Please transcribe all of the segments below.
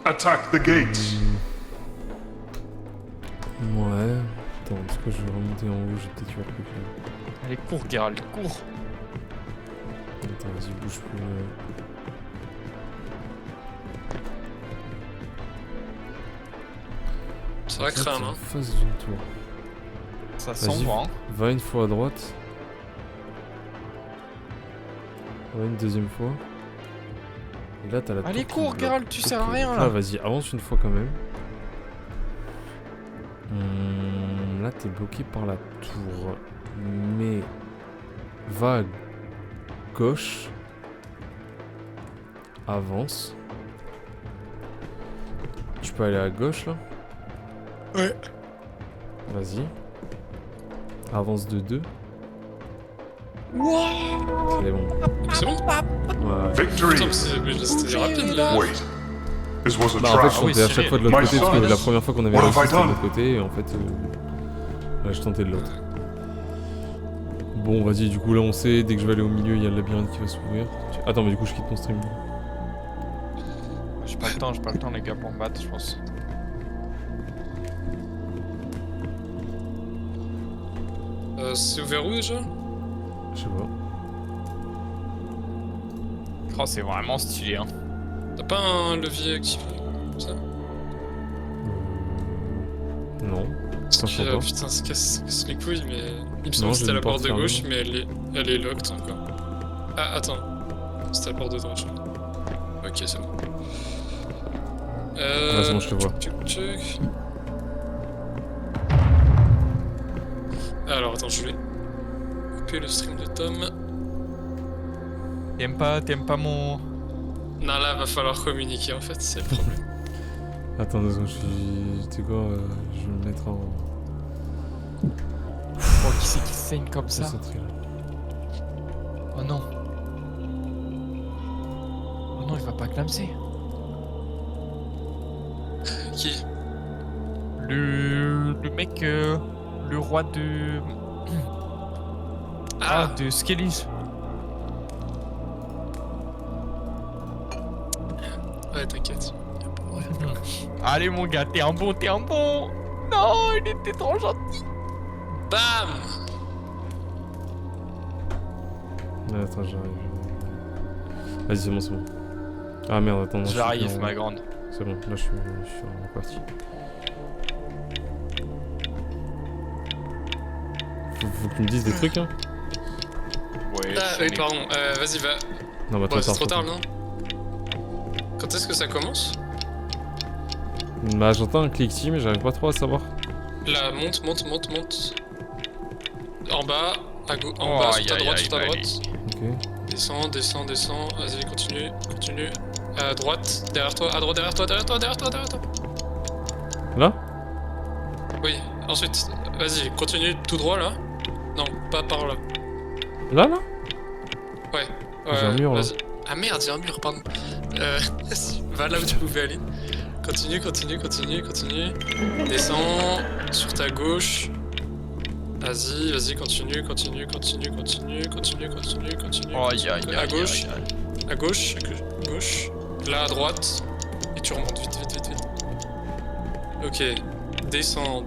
Attack the gates. Ouais. Attends, est-ce que je vais remonter en haut? J'ai peut-être eu un truc là. Allez, cours, Geralt, cours. Attends, vas-y, bouge plus. Ça va craindre, hein. Face d'une tour. Ça Vas-y, s'envoie, hein. Va une fois à droite. Va une deuxième fois. Et là, t'as la Allez, tour qui cours, bloque. Geralt, tu sers à Ok, rien, donc là. Vas-y, avance une fois quand même. Là, t'es bloqué par la tour. Mais... Va à gauche. Avance. Tu peux aller à gauche, là? Ouais. Vas-y. Avance de 2. C'est bon. C'est bon? Ouais. Victory. Putain, mais c'était rapide là. Wait. This was a Bah, en fait, trap. je oui, tentais à c'est chaque fois de l'autre My côté parce son. que la première fois qu'on avait What réussi have I c'était de done? l'autre côté et en fait là, je tentais de l'autre. Bon vas-y, du coup là on sait, dès que je vais aller au milieu il y a le labyrinthe qui va s'ouvrir. Attends mais du coup je quitte mon stream. J'ai pas le temps les gars pour me battre, je pense. C'est ouvert où déjà? Je sais pas. Oh, c'est vraiment stylé, hein. T'as pas un levier activé comme ça? Non. Parce Franchement que, pas. putain, ça casse les couilles, mais il me semble Non, que j'ai c'était à la une porte porte de fermée. gauche, mais elle est locked encore. Ah, attends. C'était à la porte de droite, je crois. Ok, c'est bon. Ouais, c'est bon, je te vois. Tchouk. Alors, attends, je vais couper le stream de Tom. T'aimes pas mon... Non, là, va falloir communiquer, en fait, c'est le problème. Attends 2 secondes, tu sais quoi, je vais me mettre en... Oh, qui c'est qui saigne comme ça? concentré, là. Oh non. Oh non, il va pas clamser. Qui? Le mec, le roi de... Ah, de Skellige. Ouais, t'inquiète. Y a pas moyen. Allez mon gars, t'es un bon. Non, il était trop gentil. Bam! Ouais, attends, j'arrive. Vas-y, c'est bon, c'est bon. Ah merde, attends, non, je suis J'arrive, plus en- ma grande. C'est bon, là je suis en partie. Faut que tu me dises des trucs, hein. Ouais, Ah, oui, pardon. Vas-y, va. Non, bah Bon, c'est trop tard, trop non? Quand est-ce que ça commence? Bah j'entends un cliquetis mais j'arrive pas trop à savoir. Là, monte. En bas, en Oh, bas, aïe, sur ta aïe, droite, aïe, sur ta aïe. droite. Ok. Descends. Vas-y, continue. À droite, derrière toi, derrière toi. Là? Oui, ensuite, vas-y, continue tout droit là. Non, pas par là. Là Ouais. J'ai un mur, là. vas-y. Ah merde, j'ai un mur, pardon. Va là où tu pouvais aller. Continue. Descends sur ta gauche. Vas-y, continue. Aïe, aïe, À aïe, gauche. aïe, aïe. À gauche. Là à droite. Et tu remontes vite. Ok. Descends.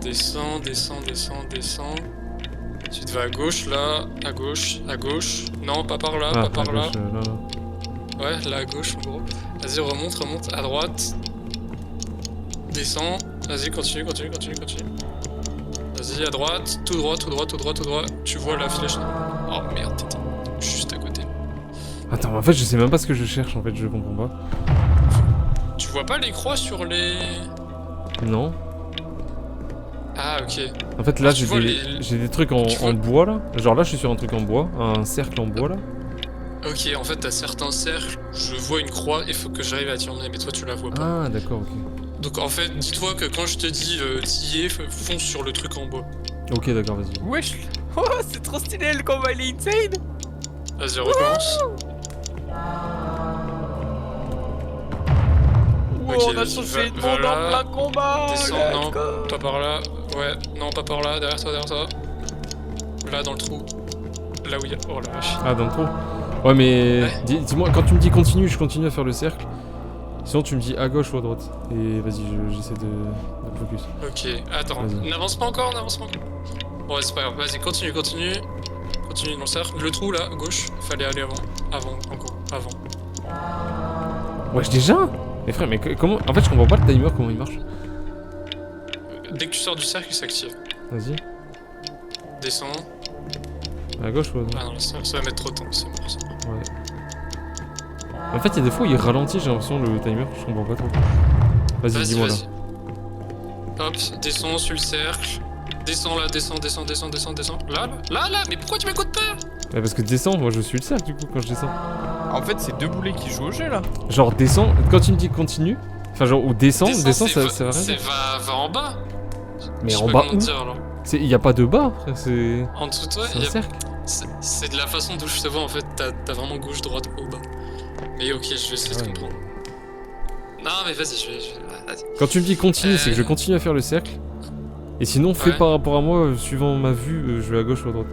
Ensuite va à gauche là. À gauche. Non, pas par là, Ah, pas par à là. gauche, là. Ouais, là à gauche en gros. Vas-y, remonte. À droite. Descends. Vas-y, continue. Vas-y, à droite. Tout droit. Tu vois la flèche. Oh merde, t'étais juste à côté. Attends, mais en fait je sais même pas ce que je cherche en fait, je comprends pas. Tu vois pas les croix sur les... Non. Ah, ok. En fait là Ah, tu vois j'ai des trucs en Tu vois- bois là. Genre là je suis sur un truc en bois, un cercle en bois là. Ok, en fait, t'as certains cercles, je vois une croix et faut que j'arrive à t'y emmener, mais toi tu la vois pas. Ah d'accord, ok. Donc en fait, dis-toi que quand je te dis t'y es, fonce sur le truc en bois. Ok d'accord, vas-y. Wesh. Oh, c'est trop stylé, le combat, il est insane. Vas-y, recommence. Wow, Ok, on a vas-y, changé de va monde là. en plein combat. Descends, let's non, go. pas par là. Ouais, non, pas par là, derrière toi. Là, dans le trou. Là où il y a... Oh la vache. Ah dans le trou. Ouais mais Ouais. dis-moi, quand tu me dis continue, je continue à faire le cercle. Sinon, tu me dis à gauche ou à droite. Et vas-y, j'essaie de me focus. Ok, attends, Vas-y. n'avance pas encore, n'avance pas encore. Bon, ouais, c'est pas grave, vas-y, continue. Continue dans le cercle. Le trou là, à gauche, fallait aller avant, encore, avant. Wesh, déjà? Mais frère, mais comment. En fait, je comprends pas le timer, comment il marche. Dès que tu sors du cercle, il s'active. Vas-y. Descends. À gauche ou à droite? Ah non, ça va mettre trop de temps, c'est mort, c'est mort. Ouais. En fait, il y a des fois où il ralentit, j'ai l'impression, le timer, je comprends pas trop. Vas-y, dis-moi là. Hop, descends sur le cercle. Descends là, descends. Là, mais pourquoi tu m'écoutes pas? Ouais, parce que descends, moi je suis le cercle du coup quand je descends. En fait, c'est deux boulets qui jouent au jeu là. Genre descends, quand tu me dis continue, enfin genre ou descends, Descends, ça va rien c'est dire. va en bas. Mais Je sais en pas bas comment où? te dire, alors. Il y a pas de bas, frère, c'est En dessous de toi, un cercle. c'est de la façon dont je te vois en fait. T'as vraiment gauche, droite, haut, bas. Mais ok, je vais essayer de Ouais. comprendre. Non, mais vas-y, vas-y. Quand tu me dis continue, c'est que je continue à faire le cercle. Et sinon, fais Ouais. par rapport à moi, suivant ma vue, je vais à gauche ou à droite.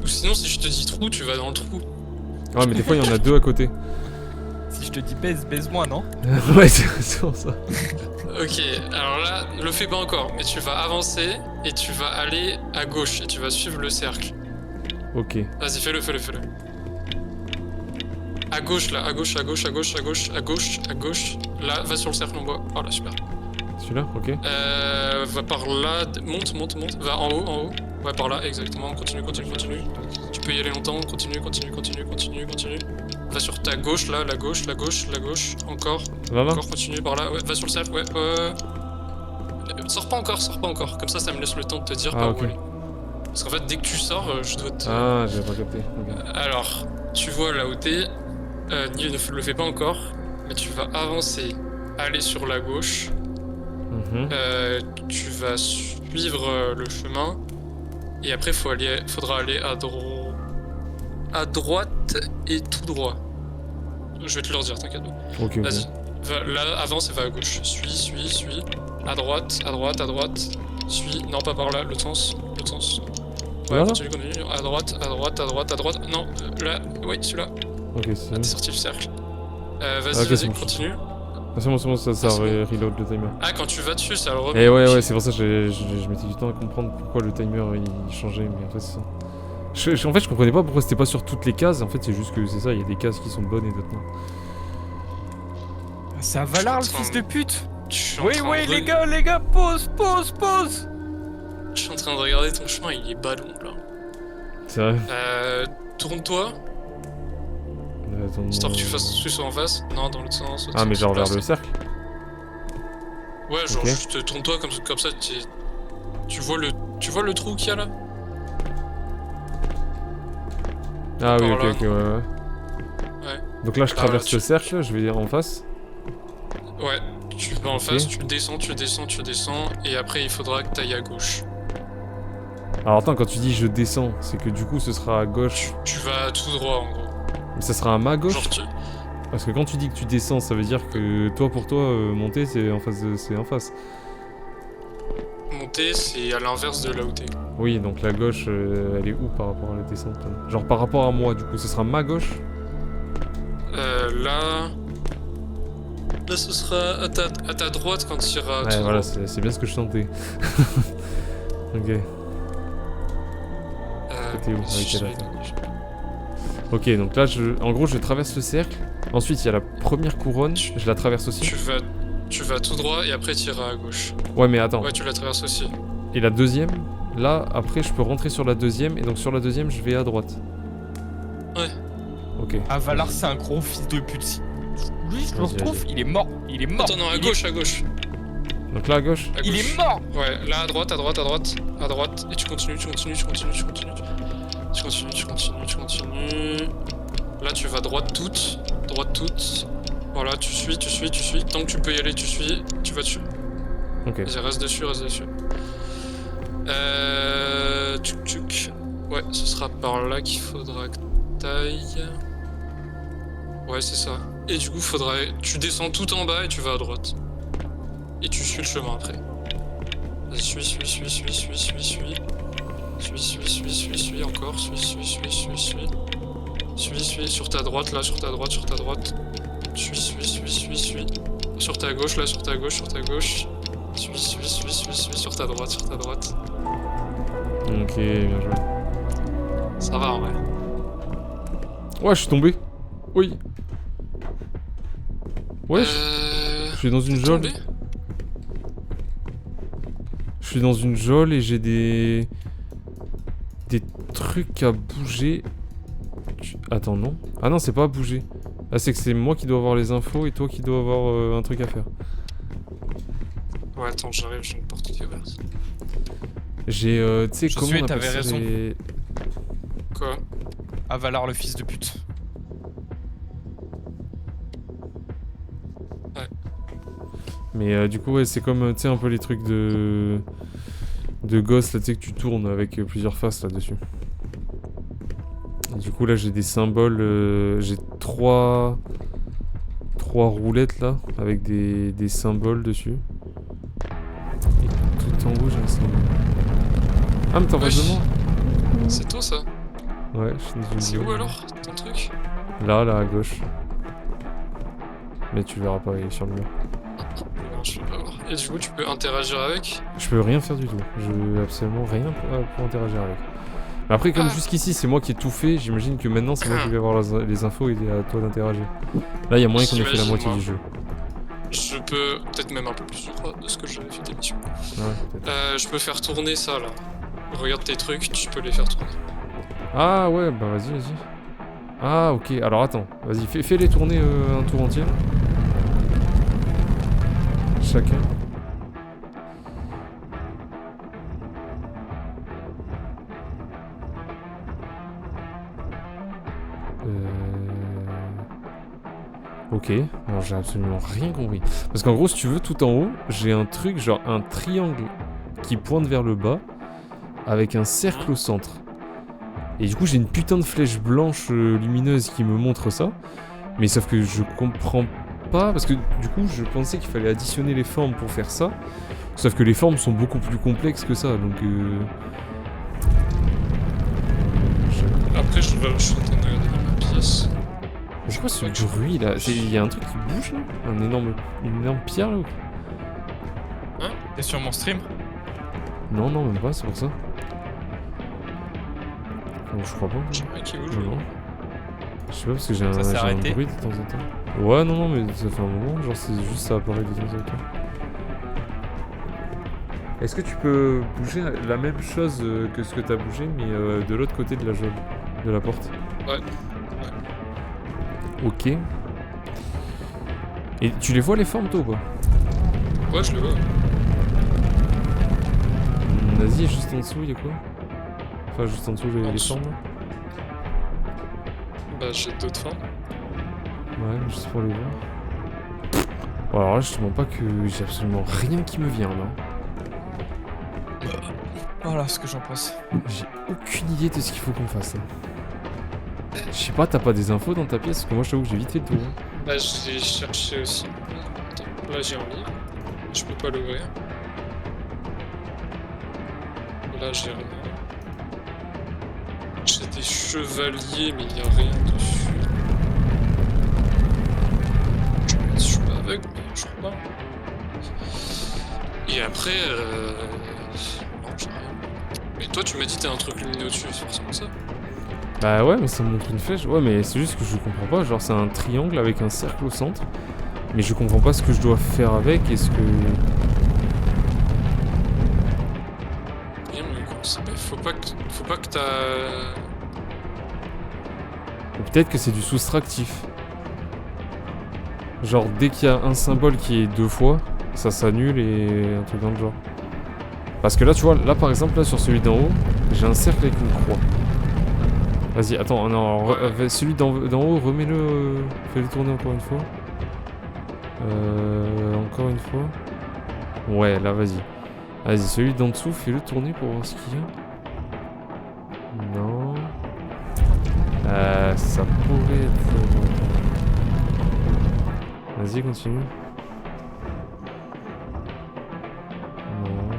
Ou sinon, si je te dis trou, tu vas dans le trou. Ouais, mais des fois il y en a deux à côté. Si je te dis baise-moi, non? Ouais, c'est pour ça. Ok, alors là, le fais pas encore, mais tu vas avancer et tu vas aller à gauche et tu vas suivre le cercle. Ok. Vas-y, fais-le. À gauche, là, à gauche. Là, va sur le cercle en bois. Oh là, super. Celui-là, ok. Va par là, monte. Va en haut. Ouais, par là, exactement. Continue. Tu peux y aller longtemps. Continue. Va sur ta gauche, là, la gauche. Encore. Là, là. Encore, continue par là. Ouais, va sur le cercle, ouais. Sors pas encore. Comme ça me laisse le temps de te dire Ah, par ok. où aller. Parce qu'en fait, dès que tu sors, je dois te... Ah, j'avais pas capté. Ok. Alors, tu vois là où t'es, ne le fais pas encore, mais tu vas avancer, aller sur la gauche, Mhm. tu vas suivre le chemin, et après faudra aller à droite et tout droit. Je vais te le redire, t'inquiète pas. Ok. Vas-y, là avance et va à gauche. Suis. À droite. Suis, non pas par là, l'autre sens. Ouais, Là, là continue. À droite. Non, là, oui, celui-là. Ok, Ah, c'est t'es bon. sorti le cercle. Ok, Vas-y, c'est bon. continue. Ah, c'est bon, ça Ah, c'est bon. reload le timer. Ah, quand tu vas dessus, ça le remet. Et ouais, Ok. ouais, c'est pour ça que je mettais du temps à comprendre pourquoi le timer il changeait, mais en fait c'est ça. En fait, je comprenais pas pourquoi c'était pas sur toutes les cases, en fait c'est juste que c'est ça, il y a des cases qui sont bonnes et d'autres non. C'est un Valar, le fils de pute. Je suis en Oui, train de les gars, pause. Je suis en train de regarder ton chemin, il est ballon là. C'est vrai. Tourne-toi, Attends, histoire que tu sois en face. Non, dans l'autre sens. Ah, mais genre vers Là, le cercle. Ouais, genre Ok. juste tourne-toi comme ça, tu vois le trou qu'il y a là? Ah oui, Par ok, là, ok, non. ouais. Donc là je Par là, traverse tu- le cercle, je vais en face. Ouais, tu vas en Ok. face, tu descends, et après il faudra que t'ailles à gauche. Alors attends, quand tu dis je descends, c'est que du coup ce sera à gauche. Tu vas tout droit en gros. Mais ça sera à ma gauche. Genre Parce que quand tu dis que tu descends, ça veut dire que pour toi, monter c'est en face. C'est en face. monter, c'est à l'inverse de là où t'es. Oui, donc la gauche, elle est où par rapport à la descente là Genre par rapport à moi, du coup, ce sera ma gauche. Là, ce sera à ta droite quand tu iras. Ouais, voilà, c'est bien ce que je sentais. Ok. T'es où? Ah, ok, je- là, Ok, donc là, en gros, je traverse le cercle. Ensuite, il y a la première couronne, je la traverse aussi. tu vas tout droit et après tu iras à gauche. Ouais, mais attends. Ouais, tu la traverses aussi. Et la deuxième, là, après, je peux rentrer sur la deuxième, et donc sur la deuxième, je vais à droite. Ouais. Ok. Ah, Valar, c'est un gros fils de pute. Si lui, je le Vas-y, retrouve, il est mort. Attends, non, à gauche. Donc là, à gauche. À Il gauche. est mort. Ouais, là à droite, et tu continues. Là tu vas droite toute. Voilà, tu suis. Tant que tu peux y aller, tu suis, tu vas dessus. Ok. Vas-y, reste dessus. Tchouk. Ouais, ce sera par là qu'il faudra que t'ailles. Ouais, c'est ça. Et du coup, tu descends tout en bas et tu vas à droite. Et tu suis le chemin après. Vas-y, suis, encore, suis, sur ta droite, là, sur ta droite. Suis. Sur ta gauche, là, sur ta gauche. Suis, sur ta droite. Ok, bien joué. Ça va, en vrai. Ouais, je suis tombé. Oui. Ouais, je suis dans une t'es geôle. tombé Je suis dans une geôle et j'ai des trucs à bouger. Attends, non. Ah non, c'est pas à bouger. Ah, c'est que c'est moi qui dois avoir les infos et toi qui dois avoir un truc à faire. Ouais, attends, j'arrive, j'ai une porte qui est ouverte. J'ai, tu sais, comment Josué, on appelle t'avais ça, raison. les- Quoi? Avalar le fils de pute. Mais du coup, ouais, c'est comme, tu sais, un peu les trucs de gosses, là, tu sais, que tu tournes avec plusieurs faces là-dessus. Et du coup, là, j'ai des symboles, j'ai trois roulettes, là, avec des symboles dessus. Et tout en haut, j'ai un symbole. Ah, mais t'en face de Wesh. moi? C'est toi, ça? Ouais, je suis dans une C'est où, geôle. alors, ton truc? Là, à gauche. Mais tu verras pas, il est sur le mur. Non, je peux pas voir. Et du coup, tu peux interagir avec? Je peux rien faire du tout. Je veux absolument rien pour interagir avec. Mais après, comme Ah. jusqu'ici, c'est moi qui ai tout fait, j'imagine que maintenant, c'est moi qui vais avoir les infos et à toi d'interagir. Là, il y a moyen qu'on ait fait la J'imagine, moitié moi. du jeu. Je peux, peut-être même un peu plus, je crois, de ce que j'avais fait d'émission. Ouais, peut-être. Je peux faire tourner ça, là. Regarde tes trucs, tu peux les faire tourner. Ah ouais, bah vas-y. Ah, ok. Alors attends, vas-y, fais-les tourner un tour entier. Chacun. Ok, alors j'ai absolument rien compris. Parce qu'en gros, si tu veux, tout en haut, j'ai un truc, genre un triangle qui pointe vers le bas, avec un cercle au centre. Et du coup, j'ai une putain de flèche blanche lumineuse qui me montre ça. Mais sauf que je comprends pas, parce que du coup, je pensais qu'il fallait additionner les formes pour faire ça. Sauf que les formes sont beaucoup plus complexes que ça, donc Après, je suis en train de regarder dans ma pièce. C'est quoi ce bruit là? Il y a un truc qui bouge là? Une énorme pierre là ou... T'es sur mon stream? Non, même pas, c'est pour ça. Bon, je crois pas. J'ai rien qui bouge. Non. Je sais pas parce que j'ai Ça s'est un arrêté. bruit de temps en temps. Ouais, non, mais ça fait un moment, genre c'est juste ça apparaît de temps en temps. Est-ce que tu peux bouger la même chose que ce que t'as bougé, mais de l'autre côté de la geôle, de la porte? Ouais. Ok. Et tu les vois les formes toi ou pas? Ouais, je le vois. Vas-y, juste en dessous, y'a quoi? Enfin, juste en dessous, En les dessous. formes là. Bah, j'ai d'autres formes. Ouais, juste pour les voir. Bon, alors là, je te mens pas que j'ai absolument rien qui me vient là. Voilà ce que j'en pense. J'ai aucune idée de ce qu'il faut qu'on fasse là. Je sais pas, t'as pas des infos dans ta pièce? Parce que moi, je t'avoue que j'ai vite fait le tour. Bah, j'ai cherché aussi. Attends, là, j'ai un livre. Je peux pas l'ouvrir. Là, j'ai rien. J'ai des chevaliers, mais il y a rien dessus. Je suis pas aveugle, mais je crois pas. Et après, non, j'ai rien. Mais toi, tu m'as dit t'as un truc lumineux dessus, c'est forcément ça. Bah ouais, mais ça me montre une flèche. Ouais, mais c'est juste que je comprends pas. Genre, c'est un triangle avec un cercle au centre. Mais je comprends pas ce que je dois faire avec et ce que... Rien, mais quoi, faut pas que t'as... Ou peut-être que c'est du soustractif. Genre, dès qu'il y a un symbole qui est deux fois, ça s'annule et un truc dans le genre. Parce que là, tu vois, là par exemple, là sur celui d'en haut, j'ai un cercle avec une croix. Vas-y, attends, non, celui d'en haut, remets-le, fais-le tourner encore une fois. Encore une fois. Ouais, là, vas-y. Vas-y, celui d'en dessous, fais-le tourner pour voir ce qu'il y a. Non. Ça pourrait être... Vas-y, continue. Non.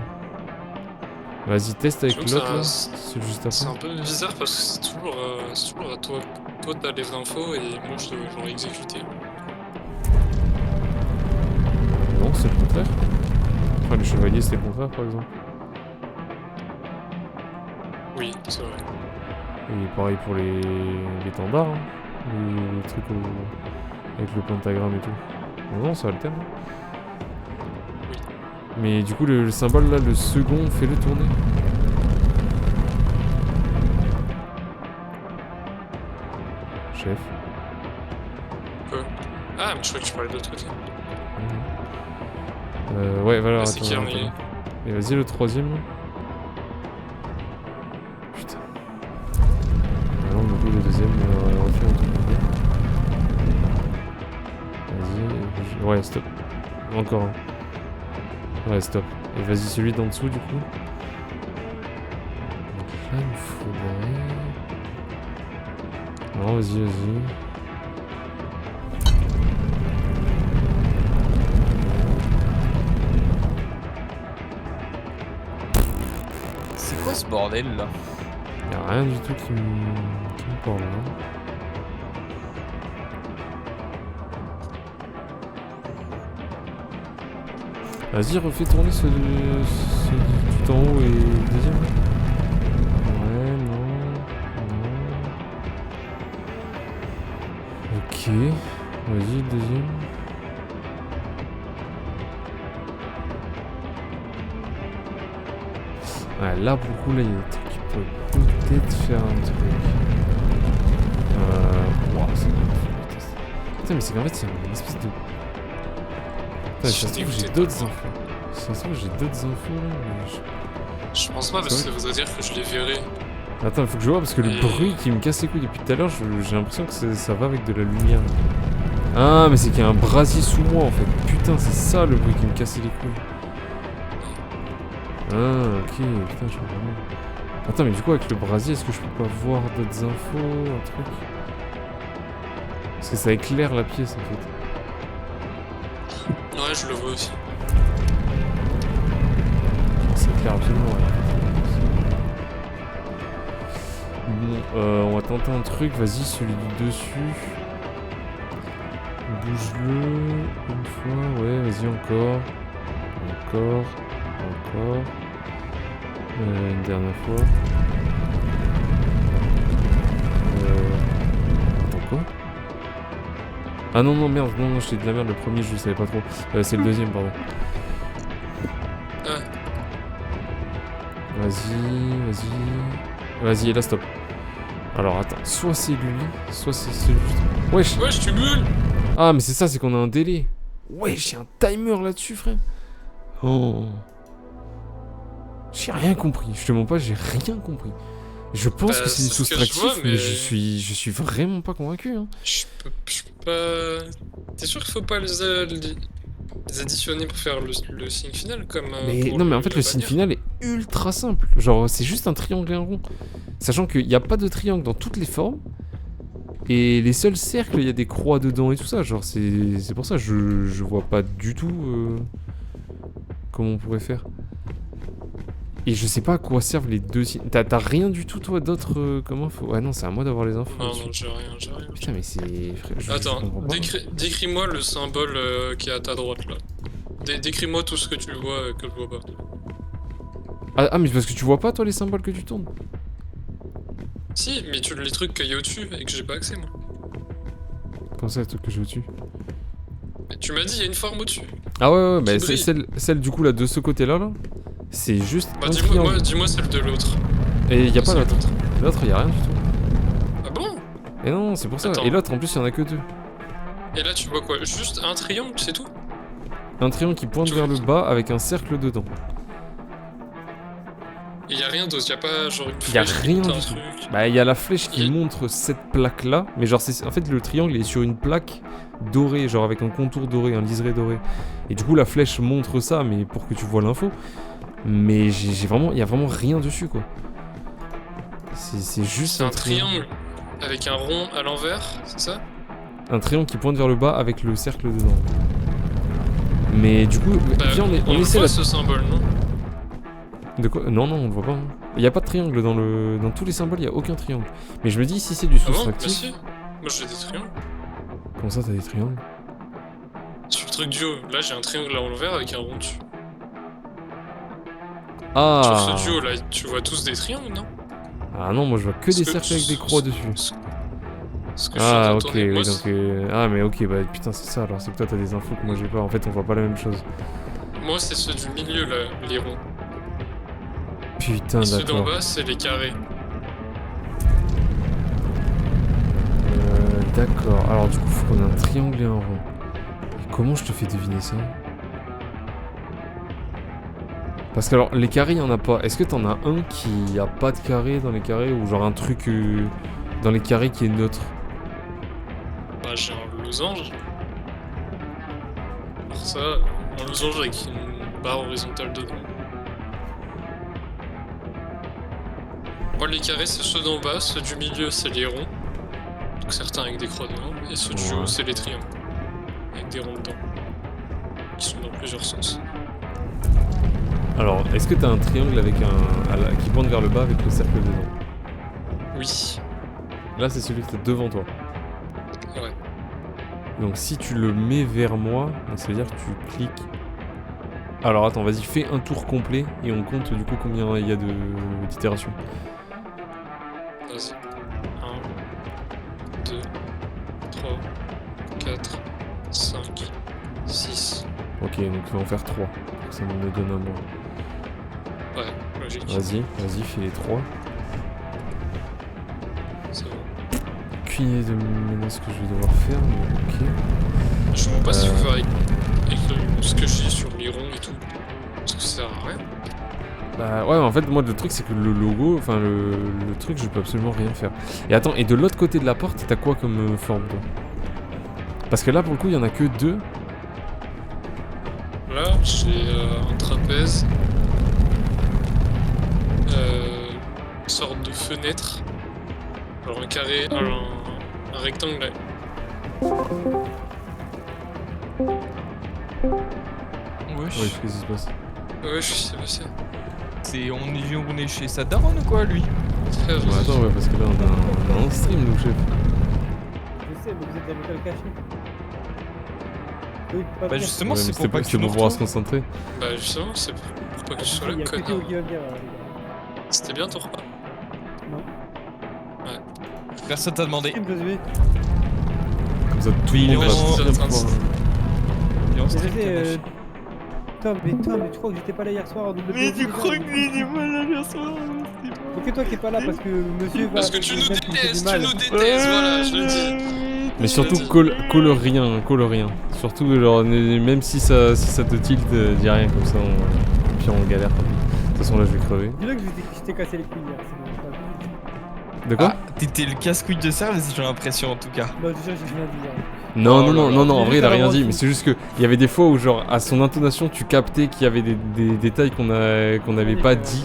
Vas-y, teste avec Je trouve que l'autre là. c'est C'est juste C'est après. un peu bizarre parce que c'est toujours à toi. Toi t'as les infos et moi je dois genre exécuter. Non, c'est le contraire. Enfin, les chevaliers, c'était le contraire, par exemple. Oui, c'est vrai. Et pareil pour les étendards, hein. Les trucs avec le pentagramme et tout. Non, ça alterne. Oui. Mais du coup, le symbole là, le second, fais-le tourner. Chef. Ah, mais je croyais que tu parlais de l'autre côté. Ouais, voilà. Ah, c'est attends, qui, attends, Armée? attends. Et vas-y, le troisième. Putain. Ah non, du coup, le deuxième, refait un truc. Vas-y. Ouais, stop. Encore un. Ouais, stop. Et vas-y, celui d'en dessous, du coup. Donc là, il me faudrait. Non, vas-y, vas-y. C'est quoi ce bordel là? Y'a rien du tout qui me parle là. Vas-y, refais tourner ce tout en haut et le deuxième. Ouais, non. Ok. Vas-y, le deuxième. Ouais, là, pour le coup, là, il y a des trucs qui peuvent peut-être faire un truc. Ouah, c'est bon. Putain, mais c'est qu'en fait, c'est une espèce de... Putain, ça se trouve, j'ai d'autres infos. Ça se trouve, j'ai d'autres infos, là, mais Je pense pas, parce que ça voudrait dire que je les verrai. Attends, faut que je vois, parce que le bruit qui me casse les couilles depuis tout à l'heure, j'ai l'impression que ça va avec de la lumière. Ah, mais c'est qu'il y a un brasier sous moi, en fait. Putain, c'est ça, le bruit qui me cassait les couilles. Ah, ok, putain, je vois vraiment... Attends, mais du coup, avec le brasier, est-ce que je peux pas voir d'autres infos, un truc? Parce que ça éclaire la pièce, en fait. Ouais, je le vois aussi. Ça éclaire absolument rien. Bon, on va tenter un truc, vas-y, celui du dessus. Bouge-le une fois, ouais, vas-y, encore. Encore. Une dernière fois. Attends, quoi? Ah non, merde, non, j'étais de la merde, le premier, je savais pas trop. C'est le deuxième, pardon. Ah. Vas-y, et là, stop. Alors, attends, soit c'est lui, soit c'est celui... Wesh! Wesh, tu gueules! Ah, mais c'est ça, c'est qu'on a un délai. Wesh, j'ai un timer là-dessus, frère. Oh... J'ai rien compris, je te mens pas, j'ai rien compris. Je pense que c'est soustractif, mais je suis vraiment pas convaincu. Hein. Je peux pas... T'es sûr qu'il faut pas les additionner pour faire le signe final comme mais pour non, mais en fait, le signe final est ultra simple. Genre, c'est juste un triangle et un rond. Sachant qu'il n'y a pas de triangle dans toutes les formes. Et les seuls cercles, il y a des croix dedans et tout ça. Genre, c'est pour ça, je vois pas du tout comment on pourrait faire. Et je sais pas à quoi servent les deux signes. T'as rien du tout, toi, d'autre comme info? Ouais, non, c'est à moi d'avoir les infos. Non, j'ai rien. Putain, mais c'est... Attends, décris-moi le symbole qui est à ta droite, là. Décris-moi tout ce que tu vois que je vois pas. Ah, mais parce que tu vois pas, toi, les symboles que tu tournes? Si, mais les trucs qu'il y a au-dessus et que j'ai pas accès, moi. Comment ça, les trucs que j'ai au-dessus? Mais tu m'as dit, il y a une forme au-dessus. Ah ouais, bah c'est celle du coup, là, de ce côté-là, là. C'est juste un triangle. Dis-moi celle de l'autre. Et y a pas l'autre. L'autre, y a rien du tout. Ah bon? Et non, c'est pour ça. Attends. Et l'autre, en plus, y en a que deux. Et là, tu vois quoi? Juste un triangle, c'est tout? Un triangle qui pointe vers le bas avec un cercle dedans. Et y a rien d'autre, y a pas genre une flèche. Y a rien du un tout. truc. Bah, y a la flèche qui montre cette plaque-là. Mais genre, en fait, le triangle est sur une plaque dorée, genre avec un contour doré, un liseré doré. Et du coup, la flèche montre ça, mais pour que tu vois l'info. Mais y a vraiment rien dessus, quoi. C'est juste un triangle avec un rond à l'envers, c'est ça? Un triangle qui pointe vers le bas avec le cercle dedans. Mais du coup, viens, on essaie voit ce symbole, non? De quoi? Non, on le voit pas. Il y a pas de triangle dans tous les symboles, il y a aucun triangle. Mais je me dis, si c'est du soustractif... Ah bon? Moi j'ai des triangles. Comment ça, t'as des triangles? Sur Truc duo, là j'ai un triangle à l'envers avec un rond dessus. Ah. Sur ce duo là, tu vois tous des triangles, non? Ah non, moi je vois que des cercles avec des croix dessus. Ce que je suis en train Ah de ok, tourner, oui moi, donc... Ah mais ok, bah putain c'est ça alors, c'est que toi t'as des infos que moi j'ai pas, en fait on voit pas la même chose. moi c'est ceux du milieu là, les ronds. Putain Et ceux d'en d'accord. bas c'est les carrés. D'accord, alors du coup faut qu'on ait un triangle et un rond. Et comment je te fais deviner ça? Parce que alors les carrés y'en a pas, est-ce que t'en as un qui a pas de carré dans les carrés ou genre un truc dans les carrés qui est neutre? Bah j'ai un losange. Alors ça, un losange avec une barre horizontale dedans. Moi les carrés c'est ceux d'en bas, ceux du milieu c'est les ronds. Donc certains avec des croix dedans, et ceux du haut c'est les triangles. Avec des ronds dedans. Qui sont dans plusieurs sens. Alors, est-ce que t'as un triangle avec qui pointe vers le bas avec le cercle dedans? Oui. Là c'est celui que t'as devant toi. Ouais. Donc si tu le mets vers moi, donc ça veut dire que tu cliques. Alors attends, vas-y, fais un tour complet et on compte du coup combien il y a d'itérations. Vas-y. 1, 2, 3, 4, 5, 6. Ok, donc on va en faire 3. Ça me donne un mois. Ouais, logique. Vas-y, fais les 3. C'est bon. Aucune idée de maintenant ce que je vais devoir faire, mais ok. Je vois pas si vous faire avec ce que je dis sur les ronds et tout. Parce que ça sert à rien. Bah ouais, en fait, moi le truc c'est que le logo, enfin le truc, je peux absolument rien faire. Et attends, et de l'autre côté de la porte, t'as quoi comme forme toi? Parce que là pour le coup, il y en a que 2. Là, j'ai un trapèze. Une sorte de fenêtre. Alors un carré, un rectangle là. Wesh. Ouais, qu'est-ce qui se passe? Ouais, je sais pas ça. On est chez sa daronne ou quoi, lui? Frère, Ouais, attends, ouais, parce que là on a un stream, nous, chef. Je sais, mais vous êtes dans le local caché. Oui, pas Bah de justement, Ouais, c'est mais pour c'était pas pas que tu nous pouvoir se retrouves. concentrer. bah justement, c'est pour pas que tu sois Il y là, a que Théo connard. qui va venir, les gars. C'était bien ton repas. Non. Personne t'a demandé. Qui me faisait Comme ça, tout Oui, le il monde est va en- bien pouvoir. Et on Mais stream, je sais, Kamachi. Tom, mais tu crois que j'étais pas là hier soir en double Mais tu crois que j'étais pas là hier soir? C'est que toi qui es pas là parce que monsieur va. Parce que tu nous même s'il me fait du détestes, mal. tu nous détestes, voilà, je le dis. Mais surtout, Je colle rien. Surtout, genre, même si ça te tilte, dis rien, comme ça, puis on galère. De toute façon, là, je vais crever. Dis-le que je t'ai cassé les couilles hier, c'est bon. Pas plus. De quoi? Ah, t'étais le casse-couille de service, j'ai l'impression en tout cas. Non, déjà, j'ai rien dit hier. Non, Oh non, là non, là. non, en vrai, il a rien dit, Littéralement, mais c'est juste que il y avait des fois où, genre, à son intonation, tu captais qu'il y avait des détails qu'on n'avait pas dit.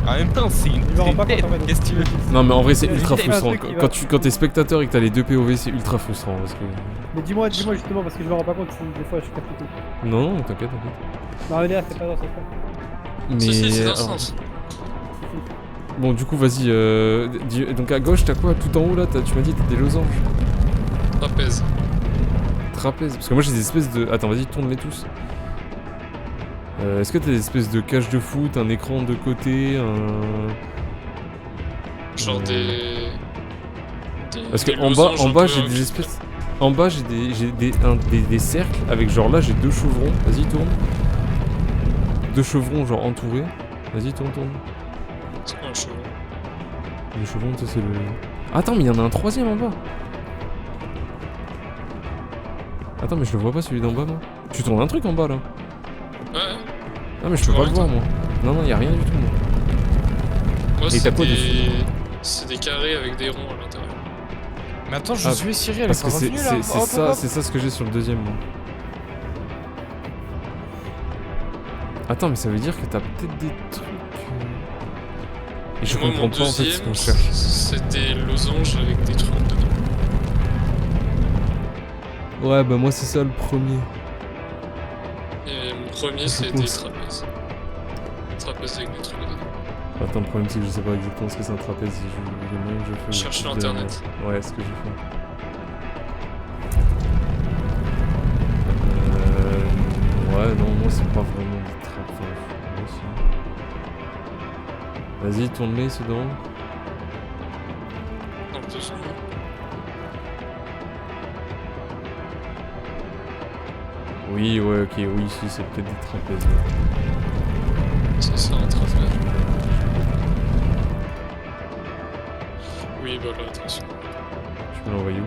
En même temps, c'est une Je me rends pas compte en fait. Qu'est-ce que tu veux? Non, mais en vrai, c'est Il y a ultra un truc frustrant. qui va- Quand t'es spectateur et que t'as les deux POV, c'est ultra frustrant. Parce que... Mais dis-moi justement parce que je me rends pas compte si des fois je suis capté tout. Non, non, t'inquiète. Non, Léa, c'est pas dans ce sens. Mais. Si, si, c'est dans alors, ce sens. Bon, du coup, vas-y. Donc à gauche, t'as quoi? Tout en haut là, tu m'as dit t'as des losanges. Trapèze. Trapèze. Parce que moi j'ai des espèces de. Attends, vas-y, tourne-les tous. Est-ce que t'as des espèces de cage de foot, un écran de côté, un. Genre des Parce que des en losanges un bas peu j'ai des inclinés. espèces. En bas j'ai des cercles avec genre là j'ai 2 chevrons. Vas-y, tourne. 2 chevrons genre entourés. Vas-y, tourne. C'est quoi un chevron? Le chevron, ça c'est le. Attends, mais il y en a un troisième en bas. Attends, mais je le vois pas celui d'en bas, moi. Tu tournes un truc en bas là. Ouais, Ah, mais je Tu peux pas vois le rien, voir, moi. Non, y a rien du tout, moi. moi Et c'est t'as quoi dessus c'est des carrés avec des ronds à l'intérieur. Mais attends, Ah, je suis Cyril, elle Parce est que pas c'est revenue là. c'est Hop, ça, hop, hop. c'est ça ce que j'ai sur le deuxième, moi. Attends, mais ça veut dire que t'as peut-être des trucs. Et je Moi, comprends mon pas en fait ce deuxième, qu'on cherche. c'est des losanges avec des trucs dedans. Ouais, bah moi c'est ça le premier. Et mon premier, Je c'est des pense. trapèzes. Trapèzes avec des trucs dedans. Attends, le problème c'est que je sais pas exactement ce que c'est un trapèze. Les moyens que je fais. Cherche sur de- internet. Ouais, ce que j'ai fait. Vas-y, tourne-les, ceux d'en haut. Dans le dessous. Oui, ouais, ok, oui, si, c'est peut-être des trapèzes. C'est ça, un trapèze. Oui, voilà, attention. Je peux l'envoyer où?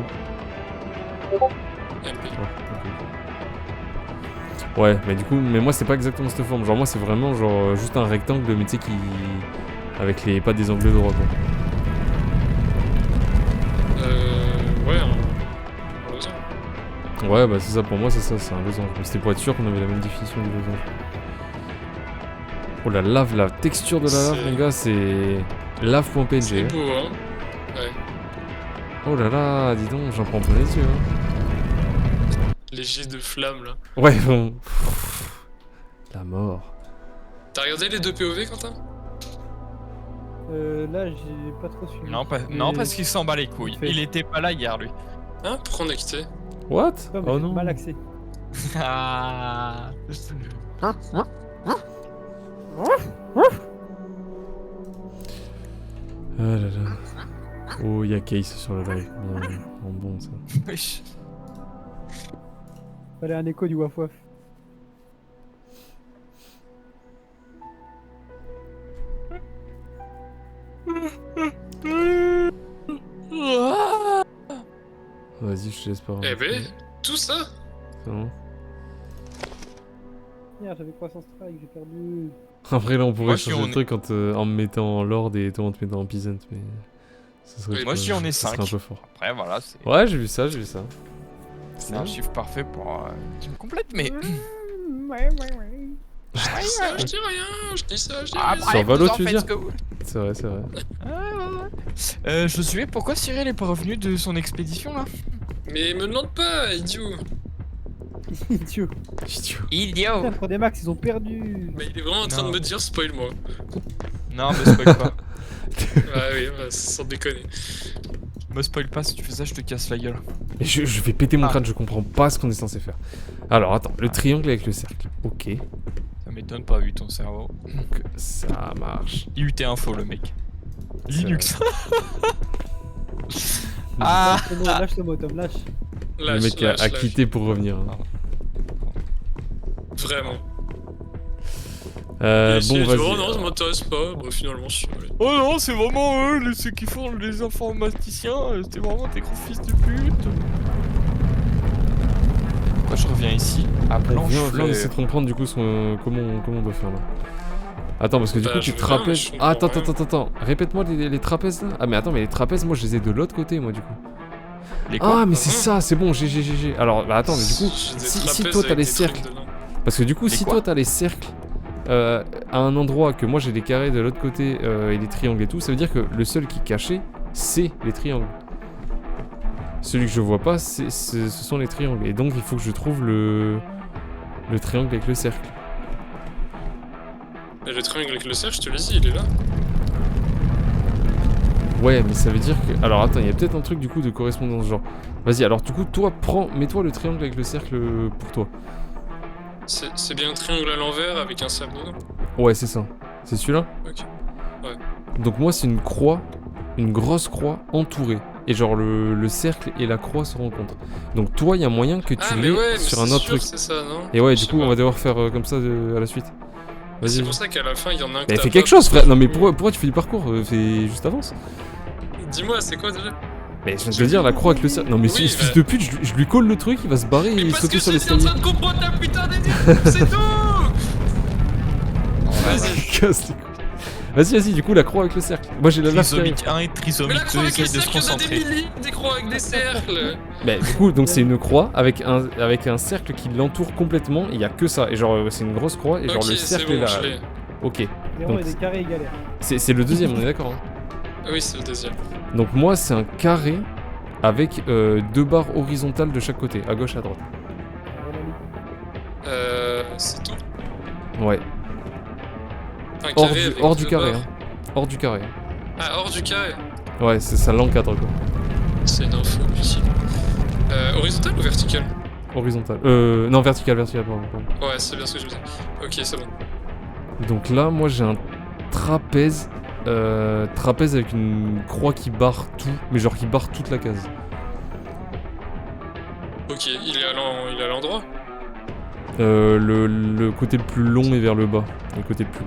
MP. Ouais, mais du coup, mais moi c'est pas exactement cette forme. Genre moi c'est vraiment genre juste un rectangle, mais tu sais qui avec les pas des angles droits quoi. Ouais, un losange. Ouais, bah c'est ça pour moi, c'est ça, c'est un losange. Mais c'était pour être sûr qu'on avait la même définition du losange. Oh la lave, la texture de la lave, C'est- mon gars, c'est lave.png. C'est beau, hein. Ouais. Oh là là, dis donc, j'en prends plein les yeux. Hein. Les jets de flammes, là. Ouais, bon. La mort. T'as regardé les deux POV, Quentin? Là, j'ai pas trop suivi. Non, non, parce qu'il s'en bat les couilles. Fait. Il était pas là hier, lui. Hein? Pourquoi on a quitté? What? Non, mais Oh j'ai non. mal accès. Ah. Ah là là. Oh, y'a Case sur le live. Bien, en bon ça. Wesh. Fallait un écho du waf waf. Vas-y, je te laisse pas. Eh ben, tout ça? C'est bon. Merde, j'avais croissance strike, j'ai perdu. Après là on pourrait Moi, si changer on le truc en me mettant en lord et toi en te mettant en peasant, mais ça serait, Oui, moi, si on est ça serait 5. un peu fort. Après, voilà, c'est Ouais, j'ai vu ça, j'ai vu ça. c'est un chiffre parfait pour une team complète, mais. Ouais, ouais, ouais. Je dis ça, je dis rien, je dis ça, je dis Ah, rien. Sur bref, Valo, vous en tu veux faites dire ce que vous- C'est vrai, c'est vrai. Je suis pourquoi Cyril est pas revenu de son expédition là? Mais me demande pas, idiot. Idiot. Idiot. Idiot! Putain, pour des max, ils ont perdu. Mais il est vraiment en train Non. de me dire spoil-moi. Non, me spoil pas. Ah oui, bah, sans déconner. Me spoil pas, si tu fais ça, je te casse la gueule. Mais je vais péter mon Ah. crâne, je comprends pas ce qu'on est censé faire. Alors attends, le triangle avec le cercle. Ok, Ça m'étonne pas vu ton cerveau. donc ça marche. IUT info le mec. C'est Linux. Ah! Lâche le mot, Tom, lâche. Le mec a quitté pour revenir. Hein. Vraiment. Bon, Oh vas-y. non, ça m'intéresse pas. Bah, finalement, je suis allé. Oh non, c'est vraiment eux, ceux qui font les informaticiens, c'était vraiment des gros fils de pute. Pourquoi je reviens ici à Viens, viens, Blanche-Fleur? essayer de comprendre du coup comment on doit faire là. Attends, parce que du Bah, coup je tu veux bien, mais trapèzes. je Ah, comprends attends. Répète-moi les trapèzes là. Ah, mais attends, mais les trapèzes, moi je les ai de l'autre côté, moi du coup. Les quoi? Ah, mais c'est ça, c'est bon, j'ai. Alors, bah attends, mais du coup, J'ai des si trapèzes toi t'as avec les des trucs cercles. dedans. Parce que du coup, Les si quoi? toi t'as les cercles à un endroit que moi j'ai des carrés de l'autre côté et des triangles et tout, ça veut dire que le seul qui est caché, c'est les triangles. Celui que je vois pas, ce sont les triangles. Et donc il faut que je trouve le triangle avec le cercle. Mais le triangle avec le cercle, je te l'ai dit, il est là. Ouais, mais ça veut dire que... Alors attends, il y a peut-être un truc du coup de correspondance genre. Vas-y, alors du coup, toi, mets-toi le triangle avec le cercle pour toi. C'est bien un triangle à l'envers avec un cercle dedans. Ouais, c'est ça. C'est celui-là? Ok. Donc moi, c'est une croix, une grosse croix entourée. Et genre le cercle et la croix se rencontrent. Donc toi, il y a moyen que tu Ah, mais l'aies ouais, mais sur c'est un autre sûr, truc. c'est ça, non? Et ouais, Je du sais coup, pas. on va devoir faire comme ça à la suite. Mais Vas-y. c'est pour ça qu'à la fin, il y en a un que Mais t'as fais pas, quelque chose, frère. Non mais parce que- pourquoi tu fais du parcours Fais juste avance. Dis-moi, c'est quoi déjà? Mais je viens de te dire la croix avec le cercle. Non mais Oui, ce fils bah- de pute, je lui colle le truc, il va se barrer Mais et parce sauter que sur j'étais en l'escalier. train de comprendre ta putain d'idée, c'est tout! Vas-y. Casse les couilles. Vas-y, du coup la croix avec le cercle. Moi j'ai la lave qui arrive. Trisomique 1 et Mais trisomique la 2 croix avec le essayent de se cercle, il y en a des concentrer. milliers, des croix avec des cercles! Bah du coup donc c'est une croix avec un cercle qui l'entoure complètement. Il y a que ça et genre c'est une grosse croix et genre Ok, le c'est cercle est bon, là. je l'ai. Ok. Les Donc, ronds et des carrés, ils galèrent. c'est le deuxième, on est d'accord. Hein. Ah oui, c'est le deuxième. Donc moi c'est un carré avec deux barres horizontales de chaque côté, à gauche, à droite. C'est tout? Ouais. Un Hors carré du, avec hors du deux carré. barres. Hein. Hors du carré. Ah, hors du carré. Ouais, ça l'encadre quoi. C'est une info utile. Horizontal ou vertical? Horizontal. Non, vertical, pardon. Ouais, c'est bien ce que je me dis. Ok, c'est bon. Donc là, moi j'ai un trapèze trapèze avec une croix qui barre tout, mais genre qui barre toute la case. Ok, il est à l'endroit. Le côté le plus long est vers le bas. Le côté le plus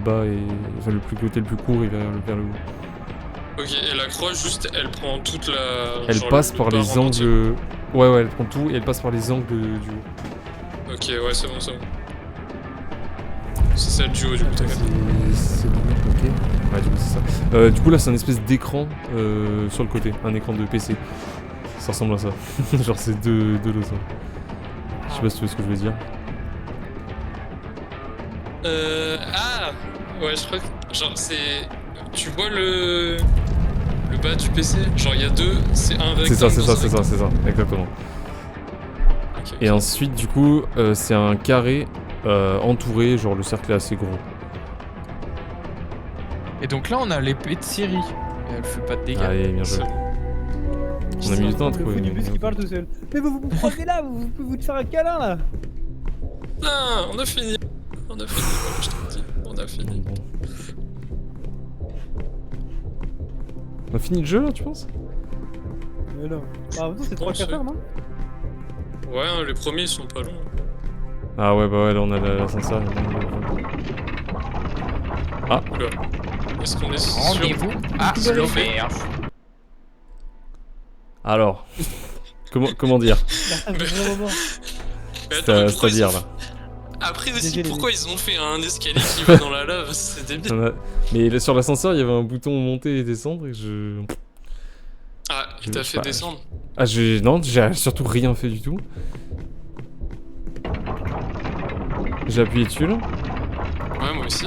bas est... Enfin, côté le plus court est vers le haut. Ok, et la croix, juste, elle prend toute la... Elle genre, passe le par bar les en entier. angles... Ouais, elle prend tout et elle passe par les angles du haut. Ok, ouais, c'est bon. C'est ça le duo, du coup, t'as capté. C'est ok. Ouais, du coup, c'est ça. Du coup, là, c'est un espèce d'écran sur le côté. Un écran de PC. Ça ressemble à ça. Genre, c'est deux lots. Je sais pas si tu vois ce que je veux dire. Ah ouais, je crois que... Genre, c'est... Tu vois le bas du PC? Genre, il y a deux... C'est un rectangle. C'est ça. Exactement. Ok. Et ensuite, du coup, c'est un carré entouré. Genre, le cercle est assez gros. Et donc là, on a l'épée de Ciri. Et elle fait pas de dégâts. Allez, bien C'est joué. bon. On a mis du temps à Le trouver. fou du bus qui parle tout seul. Mais vous prenez là, vous pouvez vous faire un câlin là. Non, on a fini. Voilà, je te dis. On a fini. Bon. On a fini le jeu là, tu penses? Mais non. Bah, en même temps, c'est Bon, 3-4 heures, non? Ouais, hein, les premiers, ils sont pas longs. Ah ouais, bah ouais, là on a l'ascenseur. Oula. Est-ce qu'on est sûr? Rendez-vous à l'auberge. Alors, comment dire? Là, vraiment. Mais attends, mais pourquoi C'est-à-dire ils ont- là. Après aussi, Désolé. pourquoi ils ont fait un escalier qui va dans la lave? C'est débile. Mais là, sur l'ascenseur, il y avait un bouton monter et descendre et je... Ah, il Je t'a sais fait pas, descendre. Ah, non, j'ai surtout rien fait du tout. J'ai appuyé dessus là. Ouais, moi aussi.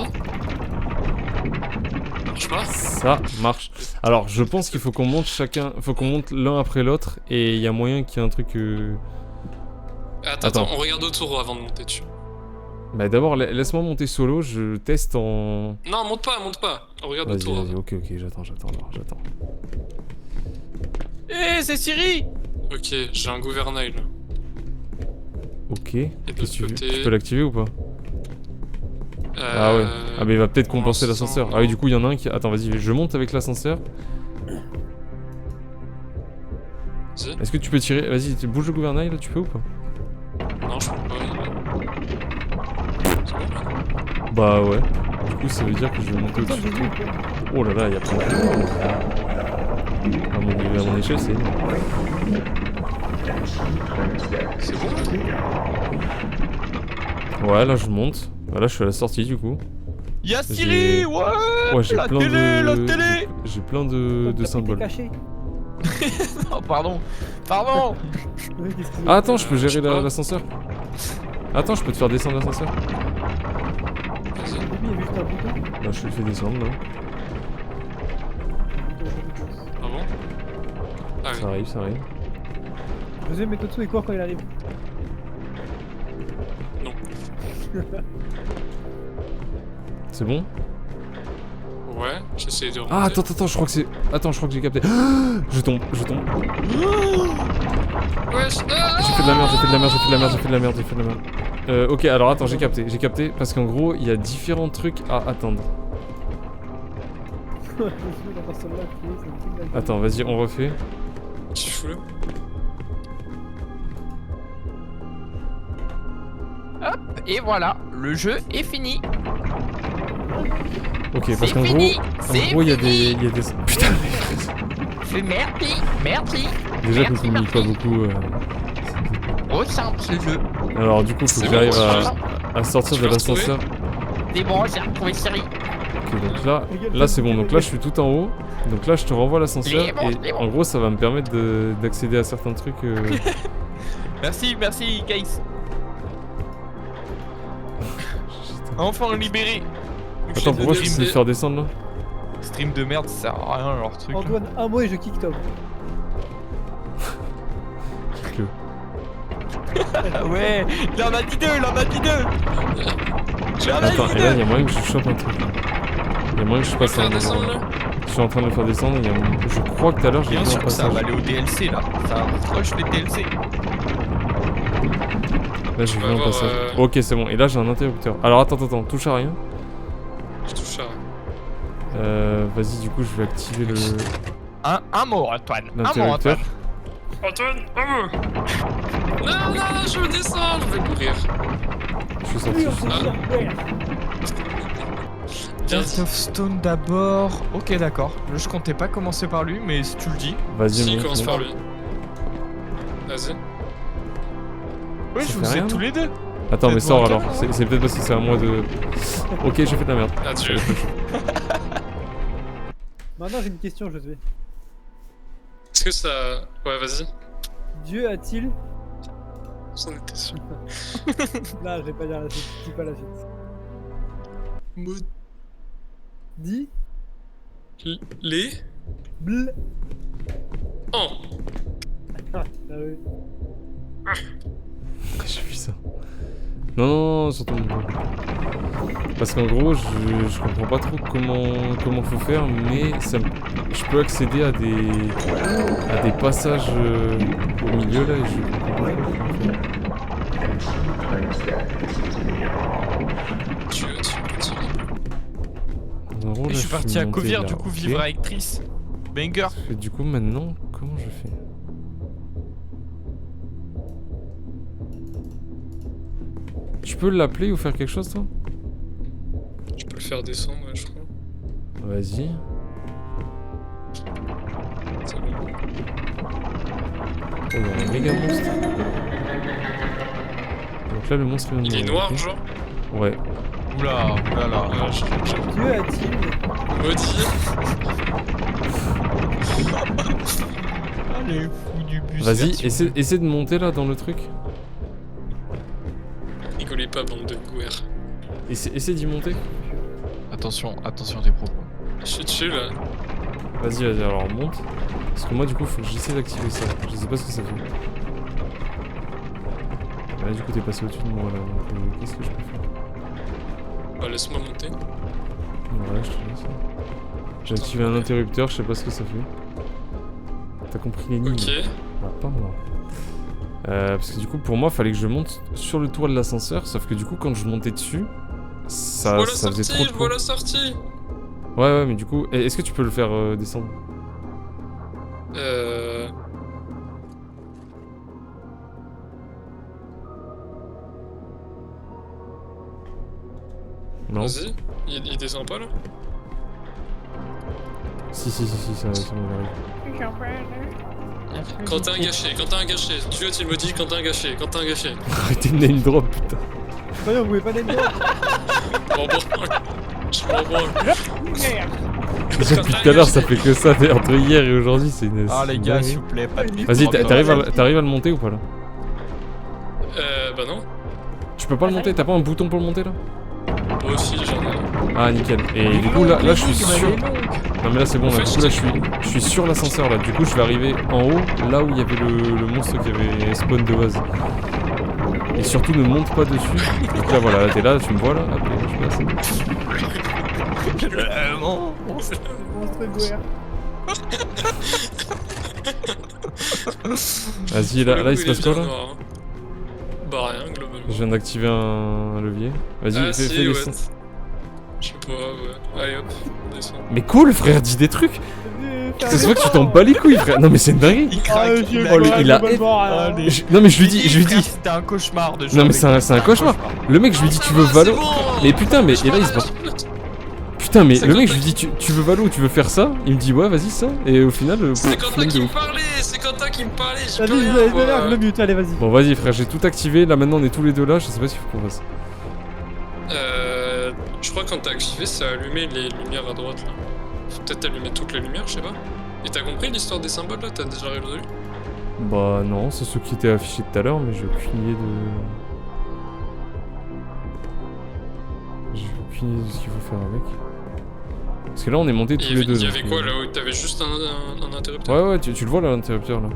Marche pas? Ça marche. Alors, je pense qu'il faut qu'on monte faut qu'on monte l'un après l'autre et il y a moyen qu'il y ait un truc... Attends, Attends. on regarde autour avant de monter dessus. Bah d'abord, laisse-moi monter solo, je teste en... Non, monte pas. On regarde Vas-y, autour. vas-y, avant. ok, j'attends. Eh, c'est Ciri! Ok, j'ai un gouvernail là. Ok, Et de qu'est-ce que l'autre tu côté. tu peux l'activer ou pas? Ah ouais. Ah mais il va peut-être compenser pour l'instant, l'ascenseur. Ah non. oui, du coup, il y en a un qui... Attends, vas-y, je monte avec l'ascenseur. Vas-y. Est-ce que tu peux tirer... Vas-y, tu bouges le gouvernail là, tu peux ou pas? Non, je peux pas. C'est bon là? Bah ouais. Du coup, ça veut dire que je vais monter Putain, au-dessus. j'ai vu. Oh là là, il y a plein de... À mon échelle, c'est énorme. C'est bon là? Ouais, là, je monte. Voilà, je suis à la sortie, du coup. Y'a J'ai- Ciri! Ouais! Ouais, j'ai la plein télé, de... la télé! J'ai plein de T'as symboles. caché. Oh, pardon! Pardon! Le mec, qu'est-ce qu'il Ah, attends, je peux je sais gérer pas. l'ascenseur. Attends, je peux te faire descendre l'ascenseur. Vas-y. Il y a juste un bouton. Là, je te le fais descendre, là. Ah bon? Ah oui. Ça arrive. Deuxième Metotsu et quoi quand il arrive? Non. C'est bon? Ouais, j'essaie de remonter. Ah, attends, je crois que c'est... Attends, je crois que j'ai capté. Je tombe. Ouais, J'ai fait de la merde. Ok, alors attends, j'ai capté parce qu'en gros, il y a différents trucs à attendre. Je me suis dans personne là, c'est un truc là. Attends, vas-y, on refait. Tu fous là? Et voilà, le jeu est fini. Ok, parce C'est qu'en gros... fini. En C'est gros, il y a fini. des... Putain, Fais merci. déjà que Merci, je communique pas merci. beaucoup... Oh, simple ce jeu. Alors du coup, faut que C'est j'arrive bon, à sortir tu de l'as retrouvé l'ascenseur. C'est bon, j'ai retrouvé Ciri. Ok, donc là c'est bon. Donc là, je suis tout en haut. Donc là, je te renvoie l'ascenseur C'est bon, et c'est bon. en gros, ça va me permettre d'accéder à certains trucs. Merci, Case. Enfin libéré. Attends, pourquoi je peux me faire descendre là? Stream de merde, ça sert à rien leur truc. Antoine, un mot et je kick Tom. Que- Ah ouais, il en a dit deux. Attends, et là, il y a moyen que je chope un truc. Il y a moyen que je Tu peux passe faire un descendre endroit. là? Je suis en train de le faire descendre. Et je crois que tout à l'heure, j'ai Bien fait un sûr que ça passage. va aller au DLC là. Ça rush les DLC. Là, j'ai On vu va un voir, passage. Ok, c'est bon. Et là, j'ai un interrupteur. Alors attends, touche à rien. Je touche à. Vas-y, du coup, je vais activer le Un mot, Antoine. Un mot, l'interrupteur. Antoine. Antoine, non, non, je descends, je vais courir. Je suis sorti. Heart of Stone d'abord. Ok, d'accord. Je comptais pas commencer par lui, mais si tu le dis. Vas-y, Si, monte, commence monte. par lui. Vas-y. Oui, Ça je fait vous ai rien, tous les deux. Attends, mais Faites-moi sors un alors. câlin, C'est peut-être parce que c'est à moi de. Ok, j'ai fait de la merde. Adieu. Maintenant, j'ai une question, Josué. Est-ce que ça... Ouais, vas-y. Dieu a-t-il... J'en étais sûr. Là, je vais pas dire la suite. Je dis pas la suite. Maud- Dis... Les... Bl... Oh. Ah, oui. J'ai vu ça. Non, non, non, surtout. Parce qu'en gros, je comprends pas trop comment faut faire, mais je peux accéder à des passages au milieu là et je comprends pas trop comment faire. En gros, Et là, je suis parti à monté Covir, là, du coup, ok. vivre avec Triss. Banger. Et du coup, maintenant, comment je fais? Tu peux l'appeler ou faire quelque chose, toi? Tu peux le faire descendre, ouais, je crois. Vas-y. C'est bon. Oh, il y a un méga monstre. Donc là, le monstre vient de Il est me noir, remarquer. genre. Ouais. Oula, oulala. Ah, j'ai Dieu a-t-il... maudit. Ah, les fous du bus. Vas-y, essaie de monter là dans le truc. Rigolez pas, bande de gouer. Essaie d'y monter. Attention, attention tes propos. Je suis dessus, là. Vas-y, vas-y, alors monte. Parce que moi, du coup, faut que j'essaie d'activer ça. Je sais pas ce que ça fait. Là, du coup, t'es passé au-dessus de moi là. Donc, qu'est-ce que je peux faire? Bah, laisse-moi monter. Ouais, je te laisse. J'ai activé un interrupteur, je sais pas ce que ça fait. T'as compris l'énigme? Ok. Bah, pas moi. Parce que du coup, pour moi, fallait que je monte sur le toit de l'ascenseur. Sauf que du coup, quand je montais dessus, ça Voilà faisait trop sortie, de voilà sortie. Ouais, mais du coup, est-ce que tu peux le faire descendre? Non. Vas-y. Il descend pas, là? Si, ça m'arrive. Quentin gâché, Quentin gâché. Tu vois, tu me dis Quentin gâché, Quentin gâché. Arrêtez de name drop, putain. Voyons, vous pouvez pas l'aider. Bon, je m'en branle. Déjà, depuis tout à l'heure, ça fait que ça. Entre hier et aujourd'hui, c'est une. Ah, c'est les une gars, dinguerie. s'il vous plaît, pas de Vas-y, bip. t'arrives à le monter ou pas là? Bah non. Tu peux pas le monter? T'as pas un bouton pour le monter là? Moi aussi, j'en ai. Ah, nickel. Et du coup, là je suis sûr. Non, mais là, c'est bon. Là, du coup, là, je suis sur l'ascenseur là. Du coup, je vais arriver en haut, là où il y avait le monstre qui avait spawn de base. Et surtout, ne monte pas dessus. Donc là, voilà, t'es là, tu me vois là. Hop, je passe. Vraiment. Monstre gouer. Vas-y, là, il se passe quoi là? Bah rien, globalement. Je viens d'activer un levier. Vas-y, Ah fais si, ouais. descendre. Je sais pas, ouais. Allez hop, on descend. Mais cool, frère, dis des trucs. Ça se voit que tu t'en bats les couilles, frère. Non, mais c'est une dinguerie. Il craque. il a- Allez. Non, mais je lui dis. C'était un cauchemar de jouer Non, mais avec c'est un cauchemar. Le mec, je lui dis, tu veux Valo? Mais putain, mais. Et là, il se bat. Putain, mais C'est le mec, Quentin je lui dis, tu veux Valo ou tu veux faire ça? Il me dit, ouais, vas-y, ça. Et au final, C'est Quentin flemme de qui me ouf. parlait, c'est Quentin qui me parlait, j'ai Vas-y, plus rien, je moi. le mute, allez, vas-y. Bon, vas-y, frère, j'ai tout activé. Là, maintenant, on est tous les deux là. Je sais pas s'il faut qu'on fasse. Je crois que quand t'as activé, ça a allumé les lumières à droite là. Faut peut-être allumer toutes les lumières, je sais pas. Et t'as compris l'histoire des symboles là? T'as déjà résolu? Bah, non, c'est ceux qui étaient affichés tout à l'heure, mais j'ai aucune idée de. J'ai aucune idée de ce qu'il faut faire avec. Parce que là, on est montés tous les deux. Il y avait donc, quoi là? T'avais juste un interrupteur? Ouais, tu le vois là, l'interrupteur là.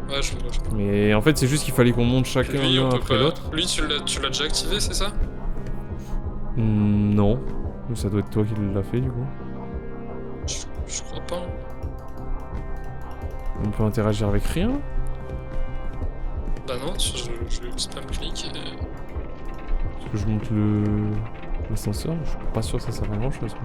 Ouais, je vois. Mais en fait, c'est juste qu'il fallait qu'on monte chacun Lui, on l'un peut après pas. l'autre. Lui, tu l'as déjà activé, c'est ça? Non. Ça doit être toi qui l'as fait du coup. Je crois pas. On peut interagir avec rien. Bah non, je spam clic et. Parce que je monte l'ascenseur, je suis pas sûr que ça serve à grand chose.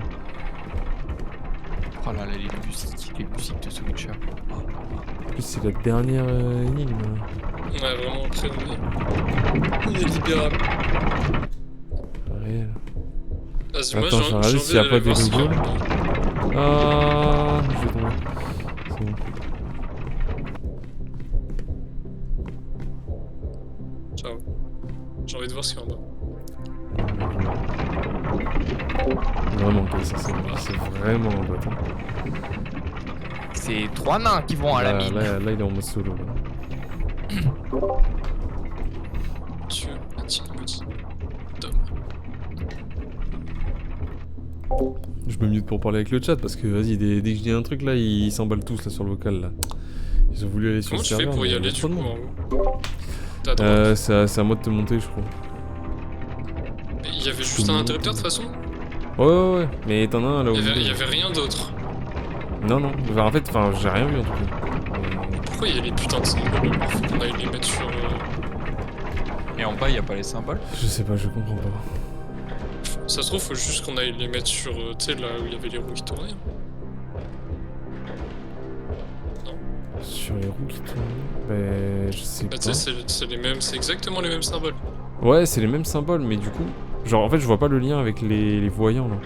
Oh là là, les musiques de The Witcher. En plus, c'est la dernière énigme. Ouais, vraiment, après, on est libérable. Réel. Vas-y, moi, Attends, je vais regarder s'il y a pas des logos. Ah, je vais tomber. C'est bon. Ciao. J'ai envie de voir ce qu'il y a en bas. Vraiment, ok, ça c'est vraiment un bâtard. C'est 3 nains qui vont à la mine. Là, il est en mode solo. Là. Dieu, Antinomie. Tom. Je me mute pour parler avec le chat parce que vas-y, dès que je dis un truc là, ils s'emballent tous là sur le vocal là. Ils ont voulu aller sur Comment le tu fais serveur. pour y mais aller il y a du trop coup de en monde. haut? T'as droite. C'est à moi de te monter, je crois. Il y avait juste un interrupteur de toute façon? Ouais, mais t'en as un là où. Il y avait rien d'autre. Non. Enfin, en fait, j'ai rien vu en tout cas. Pourquoi il y a les putains de symboles alors? Faut qu'on aille les mettre sur. Et en bas, il y a pas les symboles. Je sais pas, je comprends pas. Ça se trouve, faut juste qu'on aille les mettre sur. Tu sais, là où il y avait les roues qui tournaient. Sur les roues qui tournent. Ben, je sais Bah, pas. tu sais, c'est les mêmes. C'est exactement les mêmes symboles. Ouais, c'est les mêmes symboles, mais du coup. Genre, en fait, je vois pas le lien avec les voyants là.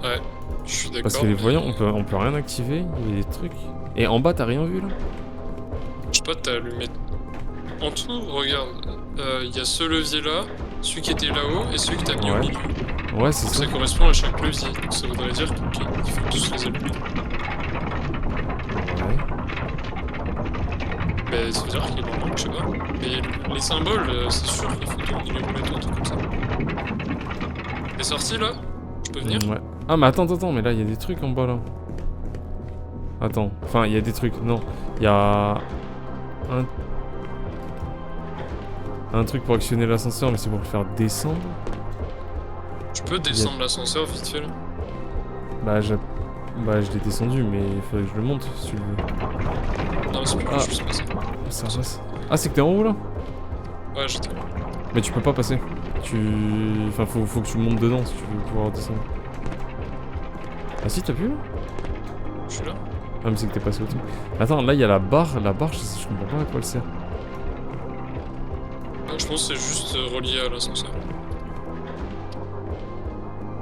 Ouais, je suis d'accord. Parce que les mais- voyants, on peut rien activer, il y a des trucs. Et en bas, t'as rien vu là? Je sais pas, t'as allumé. En tout, regarde, il y a ce levier là, celui qui était là-haut et celui que t'as mis au Ouais. milieu. Ouais, c'est Donc ça. ça correspond à chaque levier. Donc ça voudrait dire qu'il faut tous les allumer. Ouais. Mais ça veut dire qu'il en manque, je sais pas. Mais les symboles, c'est sûr, il faut tourner les roulettes ou un truc comme ça. T'es sorti là? Je peux venir? Ouais. Ah, mais attends, mais là, il y a des trucs en bas là. Attends, enfin, il y a des trucs, non. Il y a. Un truc pour actionner l'ascenseur, mais c'est pour le faire descendre. Tu peux descendre l'ascenseur vite fait là? Bah, je l'ai descendu, mais il faudrait que je le monte si tu le veux. Non, mais c'est pas Ah. juste passer. Ça passe. Ah, c'est que t'es en haut là? Ouais, j'étais là. Mais tu peux pas passer. Enfin, faut que tu montes dedans si tu veux pouvoir descendre. Ah, si, t'as pu là? Je suis là. Ah, mais c'est que t'es passé au-dessus. Attends, là, il y a la barre. La barre, je comprends pas à quoi elle sert. Je pense que c'est juste relié à l'ascenseur.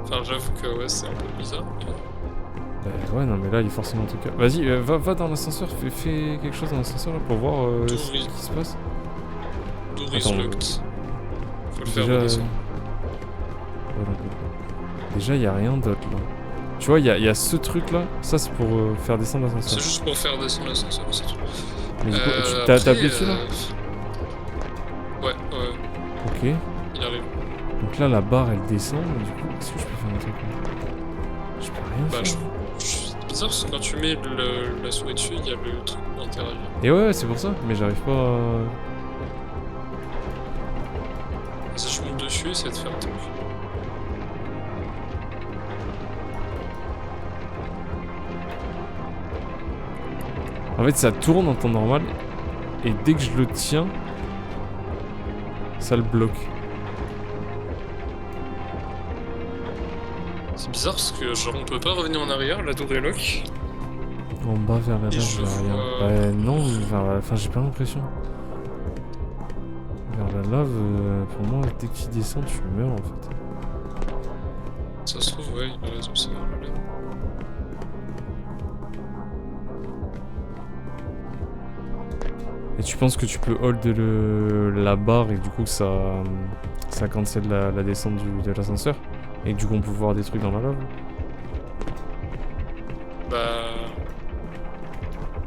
Enfin, j'avoue que ouais, c'est un peu bizarre. Ouais, non, mais là, il y a forcément un truc. Vas-y, va dans l'ascenseur, fais quelque chose dans l'ascenseur là pour voir ce qui se passe. Door is Attends, locked. Faut le faire Déjà, redescendre. ouais, donc, déjà, il y a rien d'autre là. Tu vois, il y a ce truc là. Ça, c'est pour faire descendre C'est l'ascenseur. juste pour faire descendre l'ascenseur, c'est tout. Mais du coup, Après, t'as appuyé dessus là? Ouais, Ok. il arrive. Donc là, la barre elle descend. Mais du coup, est-ce que je peux faire un truc là? Je peux rien Bah, faire. c'est bizarre parce que quand tu mets la souris dessus, il y a le truc d'interagir. Et ouais, c'est pour ça. Mais j'arrive pas à. Si je monte dessus, essaie de faire un truc. En fait, ça tourne en temps normal. Et dès que je le tiens, ça le bloque. C'est bizarre parce que genre on peut pas revenir en arrière, la tour est lock. En bas vers la Et lave, je vers rien. vois- Ouais, non, enfin, j'ai pas l'impression. Vers la lave, pour moi, dès qu'il descend, tu meurs en fait. Ça se trouve, ouais, il a raison, c'est vers la lave. Et tu penses que tu peux hold la barre et du coup ça cancelle la descente de l'ascenseur? Et que du coup on peut voir des trucs dans la lave? Bah.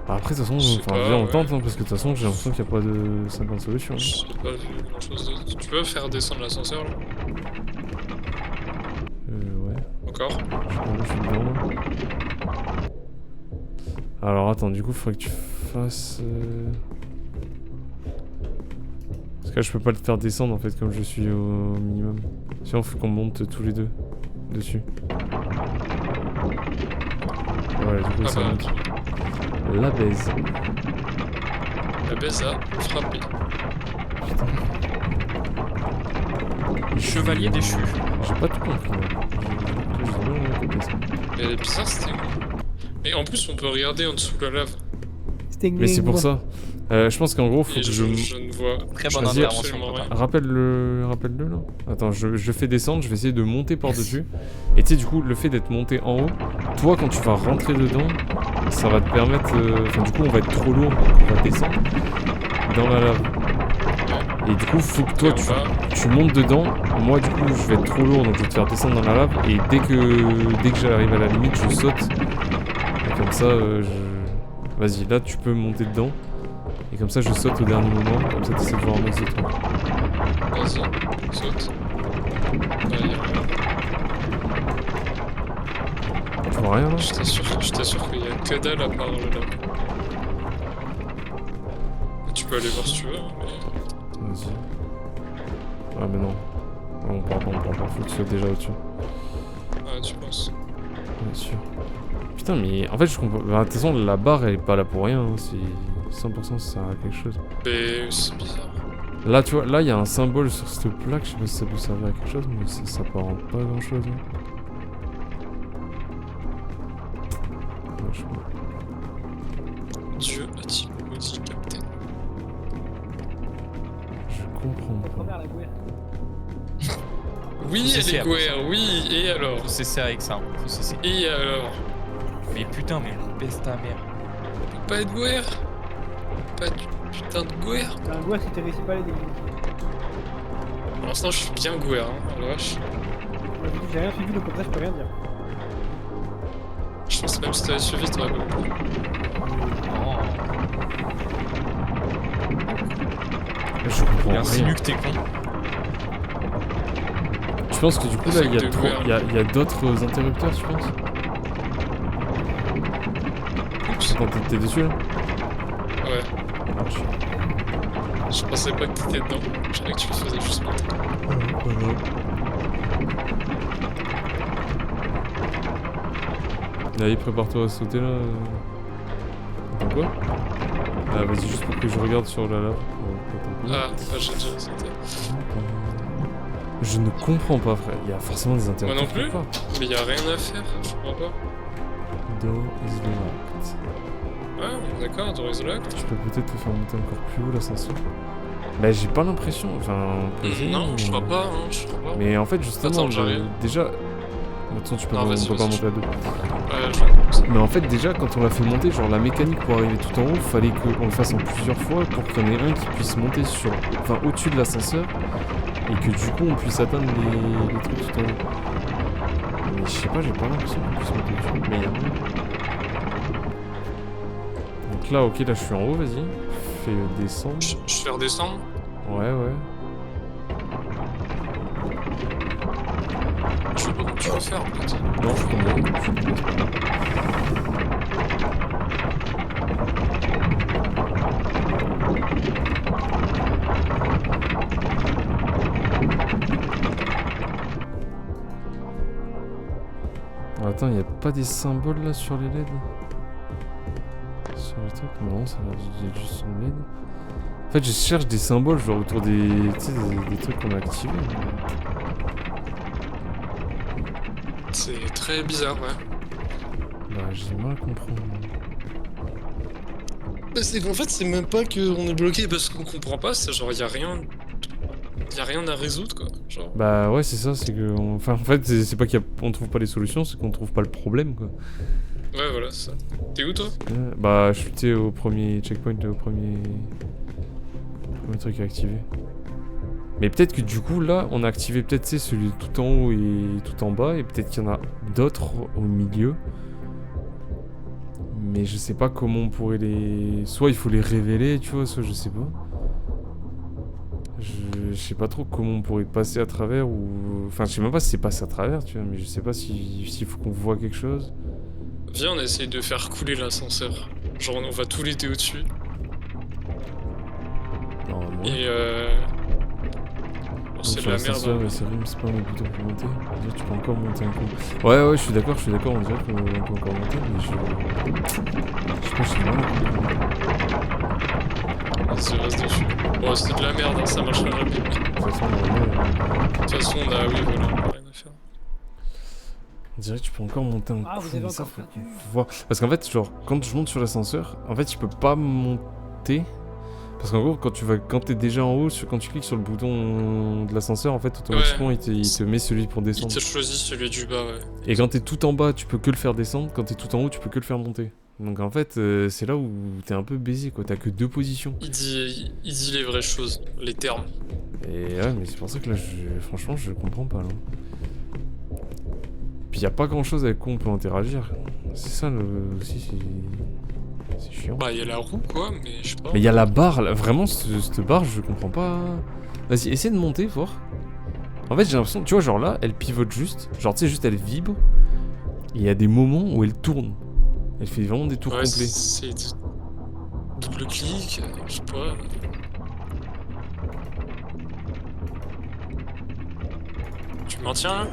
Bah, après, de toute façon, Je sais enfin, pas, viens, on ouais. tente, hein, parce que de toute façon, j'ai l'impression qu'il n'y a pas de 50 solutions. J'ai pas vu grand chose d'autre. Tu peux faire descendre l'ascenseur là? Ouais. Encore? Je suis dedans, là. Alors attends, du coup, il faudrait que tu fasses. Parce que là, je peux pas le faire descendre en fait, comme je suis au minimum. Sinon, faut qu'on monte tous les deux dessus. Voilà, du coup, Ah ça bah, monte. La baise. la baisse a frappé. Chevalier déchu. J'ai pas tout compris. Là. descendre. Mais elle est bizarre, c'était. Mais en plus, on peut regarder en dessous de la lave. Mais c'est pour ça. Je pense qu'en gros, faut Et que je ne vois. Très je bonne ne vois intervention, absolument Quentin. rien. Rappelle-le là. Attends, je fais descendre, je vais essayer de monter par-dessus. Et tu sais, du coup, le fait d'être monté en haut, toi, quand tu vas rentrer dedans, ça va te permettre... Enfin, du coup, on va être trop lourd, on va descendre dans la lave. Et du coup, faut que toi, Et on va- tu montes dedans. Moi, du coup, je vais être trop lourd, donc je vais te faire descendre dans la lave. Et dès que j'arrive à la limite, je saute. Et comme ça, Vas-y, là, tu peux monter dedans. Et comme ça, je saute au dernier moment. Comme ça, tu essaies de voir un max de trucs. Vas-y, saute. Là, y a rien. Tu vois rien là? Je t'assure qu'il y a que dalle à part là. Tu peux aller voir si tu veux, mais. Vas-y. Ah, mais non. On part pas. Faut que tu sois déjà au-dessus. Ah, tu penses. Bien sûr. Putain, mais en fait, je comprends. Bah, de toute façon, la barre, elle est pas là pour rien. Hein. C'est 100% ça sert à quelque chose. Mais c'est bizarre. Là, tu vois, là, il y a un symbole sur cette plaque. Je sais pas si ça peut servir à quelque chose, mais ça apparente pas à grand chose. Hein. Ouais, je sais pas. Dieu a-t-il maudit Captain? Je comprends pas. Première la gouère. Oui, Faut elle cesser est après Guerre, oui, et alors? Faut cesser avec ça, faut cesser. Et alors? Mais putain, mais baisse ta mère. Pas être Guerre? Pas de putain de Guerre? La gouère, si t'es réussi pas à les dégâts. Pour l'instant, je suis bien Guerre, hein, la vache. J'ai rien suivi, donc comme ça, je peux rien dire. Je pense que même si t'avais suivi, t'aurais pas compris. Oh. Je comprends Bien rien. Luc, t'es con. Je pense que du coup, là, il y a d'autres interrupteurs, je pense. Oups. Attends, t'es dessus là? Ouais, Ah, je pensais pas que t'étais dedans. Je croyais que tu le faisais juste monter. Allez, prépare-toi à sauter là. Attends quoi? Ah, vas-y, juste pour que je regarde sur la lave. Ah, bah, j'ai déjà sauté. Je ne comprends pas, frère. Il y a forcément des Moi interrupteurs. non plus. quelque part. Mais y'a rien à faire, je comprends pas. Door is locked. Ouais, d'accord, door is locked. Je peux peut-être te faire monter encore plus haut l'ascenseur. Bah, j'ai pas l'impression. Enfin, on peut essayer, Non, je mais- crois pas, hein, je crois pas. Mais en fait, justement, Attends, j'arrive. déjà. Attends, tu peux Non, pas, vas-y, on peut pas vas-y, monter à deux. Ouais, je... Mais en fait, déjà, quand on l'a fait monter, genre la mécanique pour arriver tout en haut, fallait qu'on le fasse en plusieurs fois pour qu'il y en ait un qui puisse monter au-dessus de l'ascenseur et que du coup on puisse atteindre les trucs tout en haut. Mais je sais pas, j'ai pas l'impression qu'on puisse monter dessus. Mais y a rien. Donc là, ok, là je suis en haut, vas-y. Fais descendre. Je vais redescendre. Ouais. Je sais pas comment tu veux faire en fait. Non, je suis tombé. C'est pas grave. Attends, y a pas des symboles là sur les LED? Sur le truc? Non, ça va juste sur le LED. En fait, je cherche des symboles genre autour des, tu sais, des trucs qu'on a activés. C'est très bizarre, ouais. Bah, j'ai mal à comprendre. Bah, c'est qu'en fait, c'est même pas qu'on est bloqué parce qu'on comprend pas, c'est genre y'a rien à résoudre quoi. Genre. Bah ouais, c'est ça, c'est que... Enfin, en fait, c'est pas qu'on trouve pas les solutions, c'est qu'on trouve pas le problème, quoi. Ouais, voilà, c'est ça. T'es où toi? Bah, je suis au premier checkpoint, au premier truc à activer. Mais peut-être que du coup, là, on a activé peut-être celui tout en haut et tout en bas, et peut-être qu'il y en a d'autres au milieu. Mais je sais pas comment on pourrait les... Soit il faut les révéler, tu vois, soit je sais pas. Je sais pas trop comment on pourrait passer à travers ou... Enfin, je sais même pas si c'est passé à travers, tu vois, mais je sais pas s'il faut qu'on voit quelque chose. Viens, on essaye de faire couler l'ascenseur. Genre, on va tous l'été au-dessus. Normalement. Et bon, c'est de sur la merde. l'ascenseur, Hein. c'est rim, c'est pas un bouton pour monter. On dirait que tu peux encore monter un coup. Ouais, je suis d'accord, on dirait qu'on peut encore monter, mais je sais pas, je sais pas. Vas-y, reste dessus. Bon, c'est de la merde, hein, ça marchera jamais. De toute façon, De toute façon, on a... Oui, voilà, on a rien à faire. On dirait que tu peux encore monter un Ah, coup, vous avez mais ça, encore faut perdu. voir. Parce qu'en fait, genre, quand je monte sur l'ascenseur, en fait, je peux pas monter. Parce qu'en gros, quand t'es déjà en haut, quand tu cliques sur le bouton de l'ascenseur, en fait, automatiquement, Ouais. il te met celui pour Il descendre. te choisit celui du bas, ouais. Et quand t'es tout en bas, tu peux que le faire descendre. Quand t'es tout en haut, tu peux que le faire monter. Donc en fait, c'est là où t'es un peu baisé, quoi. T'as que 2 positions. Il dit les vraies choses, les termes. Et ouais, mais c'est pour ça que là, franchement, je comprends pas, là. Puis y a pas grand chose avec quoi on peut interagir. C'est ça, aussi, c'est chiant. Bah, il y a la roue, quoi, mais je sais pas. Mais il y a la barre, là. Vraiment, cette barre, je comprends pas. Vas-y, essaie de monter fort. En fait, j'ai l'impression, tu vois, genre là, elle pivote juste. Genre, tu sais, juste elle vibre. Et il y a des moments où elle tourne. Elle fait vraiment des tours Ouais, complets. c'est double clic, je sais pas. Tu maintiens là?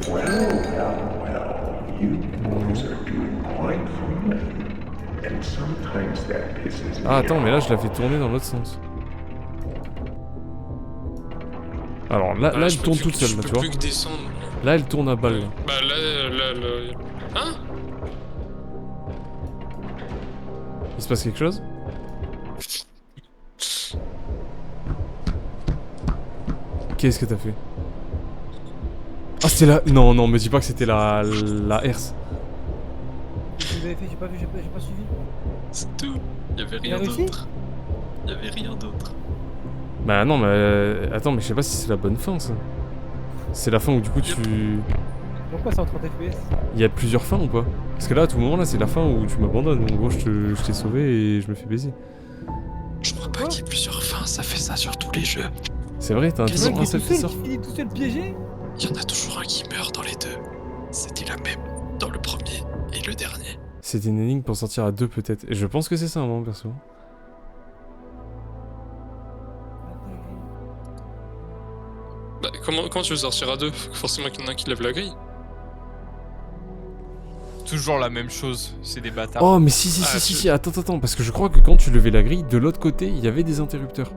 Ah, attends, mais là, je la fais tourner dans l'autre sens. Alors là, Ah, là je elle peux tourne plus- toute seule, je là, peux tu vois. plus que descendre. Là, elle tourne à balle. Là. Bah là. Hein? Il se passe quelque chose? Qu'est-ce que t'as fait? Ah, c'était la... Non, non, me dis pas que c'était la herse. Vous avez fait, j'ai pas suivi. C'est tout. Y avait Il a rien réussi d'autre. Y avait rien d'autre. Bah non, mais... Attends, mais je sais pas si c'est la bonne fin, ça. C'est la fin où, du coup, tu... Pourquoi c'est en 30 FPS? Il y a plusieurs fins ou pas? Parce que là, à tout moment, là, c'est la fin où tu m'abandonnes. En gros, je t'ai sauvé et je me fais baiser. Je crois pas qu'il y ait plusieurs fins, ça fait ça sur tous les jeux. C'est vrai, t'as Qu'est-ce toujours un seul qui sort. Qui finit tout seul piégé? Il y en a toujours un qui meurt dans les deux. C'était la même dans le premier et le dernier. C'était une énigme pour sortir à 2 peut-être. Et je pense que c'est ça, moi, perso. Bah comment tu veux sortir à deux? Forcément qu'il y en a un qui lève la grille. Toujours la même chose, c'est des bâtards. Oh, mais si, Ah, si, attends, parce que je crois que quand tu levais la grille, de l'autre côté, il y avait des interrupteurs.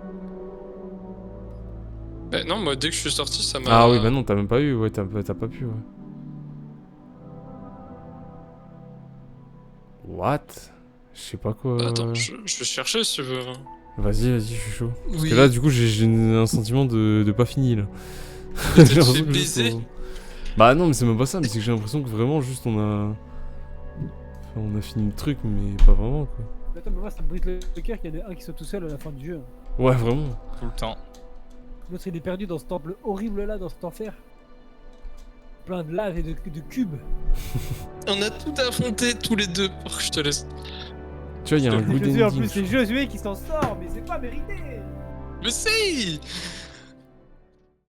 Bah non, moi dès que je suis sorti, ça m'a... Ah oui, bah non, t'as même pas eu, ouais, t'as pas pu, ouais. What? Je sais pas quoi... Bah, attends, je vais chercher si tu veux. Vas-y, je suis chaud. Parce Oui. que là, du coup, j'ai un sentiment de pas fini, là. T'as J'ai l'impression fait que juste baiser. Bah non, mais c'est même pas ça, mais c'est que j'ai l'impression que vraiment, juste, on a fini le truc, mais pas vraiment, quoi. Attends, mais moi ça me brise le cœur qu'il y en ait un qui soit tout seul à la fin du jeu. Ouais, vraiment. Tout le temps. L'autre il est perdu dans ce temple horrible là, dans cet enfer. Plein de lave et de cubes. On a tout affronté tous les deux. Oh, je te laisse. Tu vois, il y a un goût Je sais en d'ending. plus c'est Josué qui s'en sort, mais c'est pas mérité. Mais si.